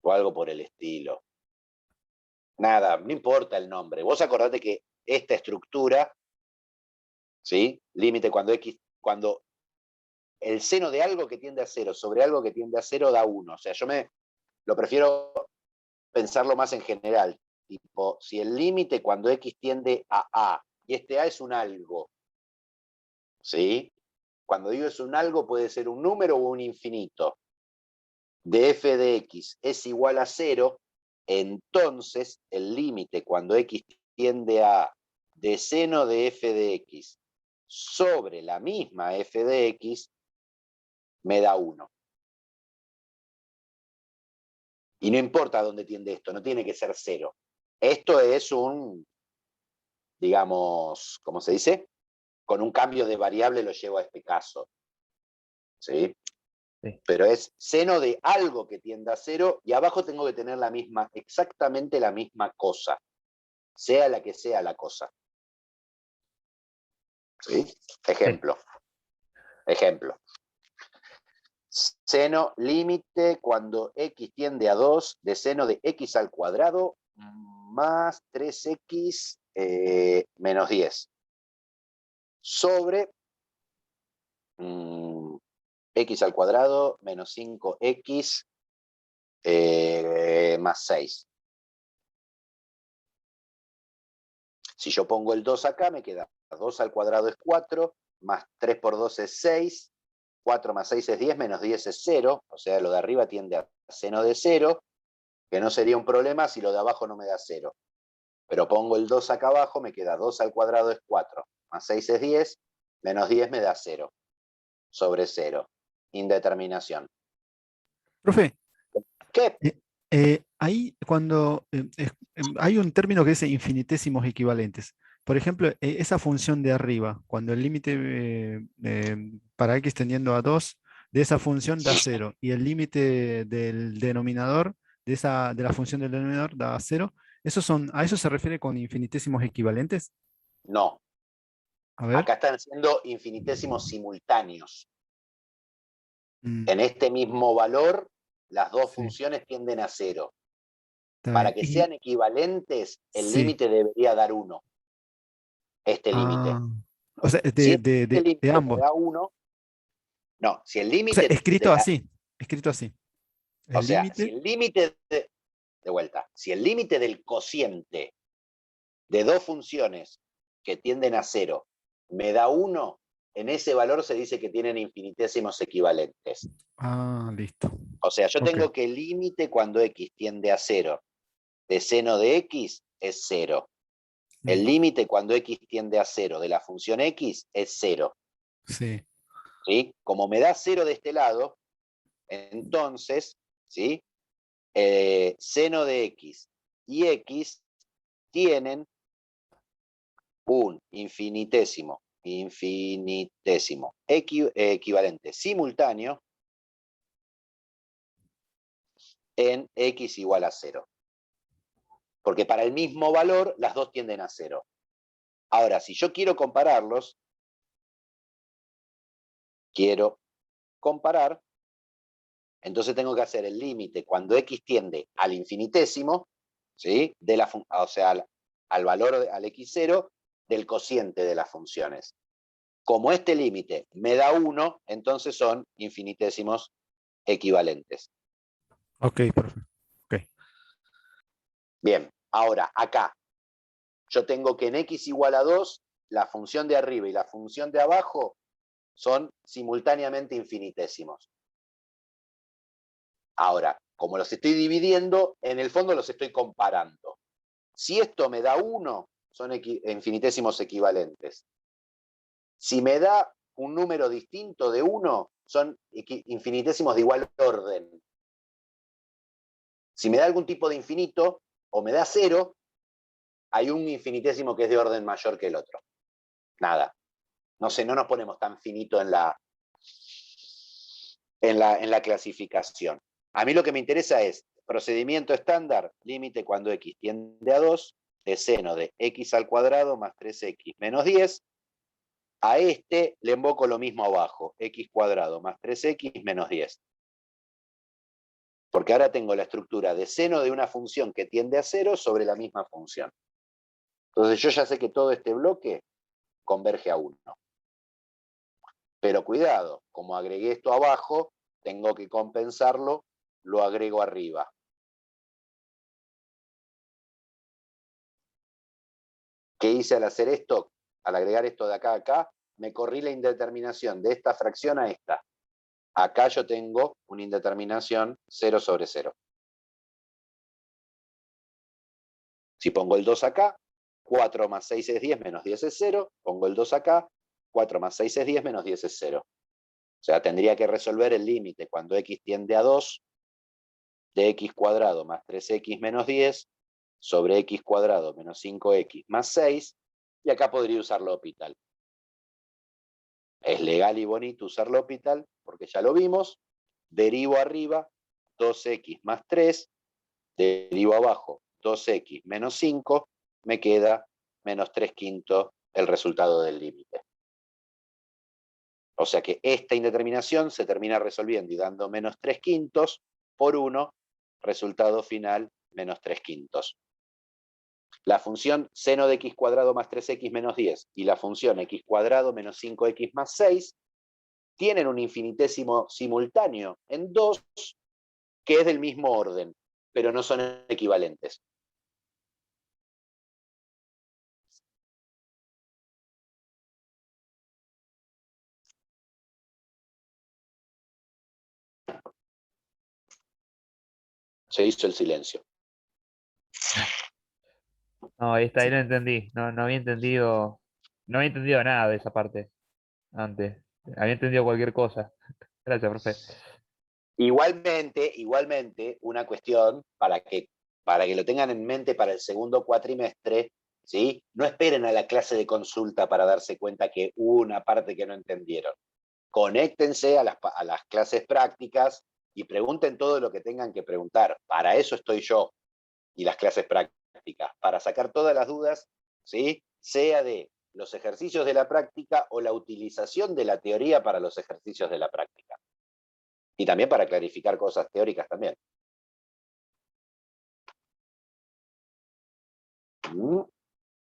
O algo por el estilo. Nada, no importa el nombre. Vos acordate que esta estructura, ¿sí? Límite cuando el seno de algo que tiende a 0 sobre algo que tiende a 0 da 1. O sea, yo lo prefiero pensarlo más en general. Tipo, si el límite cuando x tiende a A, y este A es un algo, ¿sí? Cuando digo es un algo, puede ser un número o un infinito, de f de x es igual a 0, entonces el límite cuando x tiende a de seno de f de x sobre la misma f de x me da 1. Y no importa dónde tiende esto, no tiene que ser 0. Esto es un, digamos, ¿cómo se dice? Con un cambio de variable lo llevo a este caso. ¿Sí? Sí. Pero es seno de algo que tienda a 0 y abajo tengo que tener exactamente la misma cosa, sea la que sea la cosa. ¿Sí? Ejemplo. Ejemplo. Seno límite cuando x tiende a 2 de seno de x al cuadrado más 3x menos 10 sobre x al cuadrado menos 5x más 6. Si yo pongo el 2 acá, me queda 2 al cuadrado es 4, más 3 por 2 es 6, 4 más 6 es 10, menos 10 es 0, o sea, lo de arriba tiende a seno de 0, que no sería un problema si lo de abajo no me da 0. Pero pongo el 2 acá abajo, me queda 2 al cuadrado es 4, más 6 es 10, menos 10 me da 0, sobre 0. Indeterminación. Profe, ¿Qué? ahí cuando hay un término que dice infinitésimos equivalentes. Por ejemplo, esa función de arriba, cuando el límite para x tendiendo a 2 de esa función da 0 y el límite del denominador de la función del denominador da 0, ¿a eso se refiere con infinitésimos equivalentes? No. A ver. Acá están siendo infinitésimos simultáneos. Mm, En este mismo valor, las dos sí, funciones tienden a 0. está Para bien. que sean equivalentes, el Sí. límite debería dar 1. Este límite. Ah, o sea, Si este de límite me ambos. da 1, no, si el O sea, límite escrito así, escrito así. o El sea, si límite, el límite de vuelta, si el límite del cociente de dos funciones que tienden a 0 me da 1, en ese valor se dice que tienen infinitésimos equivalentes. listo. O sea, yo Ok. tengo que el límite cuando x tiende a 0 de seno de x es 0. El Mm, límite cuando x tiende a 0 de la función x es 0. sí. ¿Sí? Como me da 0 de este lado, entonces, ¿sí? Seno de x y x tienen un infinitésimo equivalente simultáneo en x igual a 0. Porque para el mismo valor, las dos tienden a 0. Ahora, si yo quiero comparar, entonces tengo que hacer el límite cuando x tiende al infinitésimo, ¿sí? O sea, al valor, al x0, del cociente de las funciones. Como este límite me da 1, entonces son infinitésimos equivalentes. Ok, perfecto. Ok. Bien, ahora acá, yo tengo que en x igual a 2, la función de arriba y la función de abajo son simultáneamente infinitésimos. Ahora, como los estoy dividiendo, en el fondo los estoy comparando. Si esto me da 1, son infinitésimos equivalentes. Si me da un número distinto de 1, son infinitésimos de igual orden. Si me da algún tipo de infinito, o me da 0, hay un infinitésimo que es de orden mayor que el otro. Nada. No sé, no nos ponemos tan finito en la clasificación. A mí lo que me interesa es procedimiento estándar, límite cuando x tiende a 2, de seno de x al cuadrado más 3x menos 10. A este le invoco lo mismo abajo, x cuadrado más 3x menos 10. Porque ahora tengo la estructura de seno de una función que tiende a 0 sobre la misma función. Entonces yo ya sé que todo este bloque converge a 1. Pero cuidado, como agregué esto abajo, tengo que compensarlo, lo agrego arriba. ¿Qué hice al hacer esto? Al agregar esto de acá a acá, me corrí la indeterminación de esta fracción a esta. Acá yo tengo una indeterminación 0 sobre 0. Si pongo el 2 acá, 4 más 6 es 10, menos 10 es 0. Pongo el 2 acá, 4 más 6 es 10, menos 10 es 0. O sea, tendría que resolver el límite cuando x tiende a 2 de x cuadrado más 3x menos 10 sobre x cuadrado menos 5x más 6, y acá podría usar L'Hopital. Es legal y bonito usar L'Hopital, porque ya lo vimos. Derivo arriba 2x más 3, derivo abajo 2x menos 5, me queda menos 3/5 el resultado del límite. O sea que esta indeterminación se termina resolviendo y dando menos 3/5 por 1, resultado final menos 3/5. La función seno de x cuadrado más 3x menos 10 y la función x cuadrado menos 5x más 6 tienen un infinitésimo simultáneo en 2 que es del mismo orden, pero no son equivalentes. Se hizo el silencio. No, ahí está, ahí lo entendí. No había entendido, no había entendido nada de esa parte antes. Había entendido cualquier cosa. Gracias, profe. Igualmente, una cuestión para que lo tengan en mente para el segundo cuatrimestre, ¿sí? No esperen a la clase de consulta para darse cuenta que hubo una parte que no entendieron. Conéctense a las clases prácticas y pregunten todo lo que tengan que preguntar. Para eso estoy yo y las clases prácticas, para sacar todas las dudas, ¿sí? Sea de los ejercicios de la práctica o la utilización de la teoría para los ejercicios de la práctica. Y también para clarificar cosas teóricas también.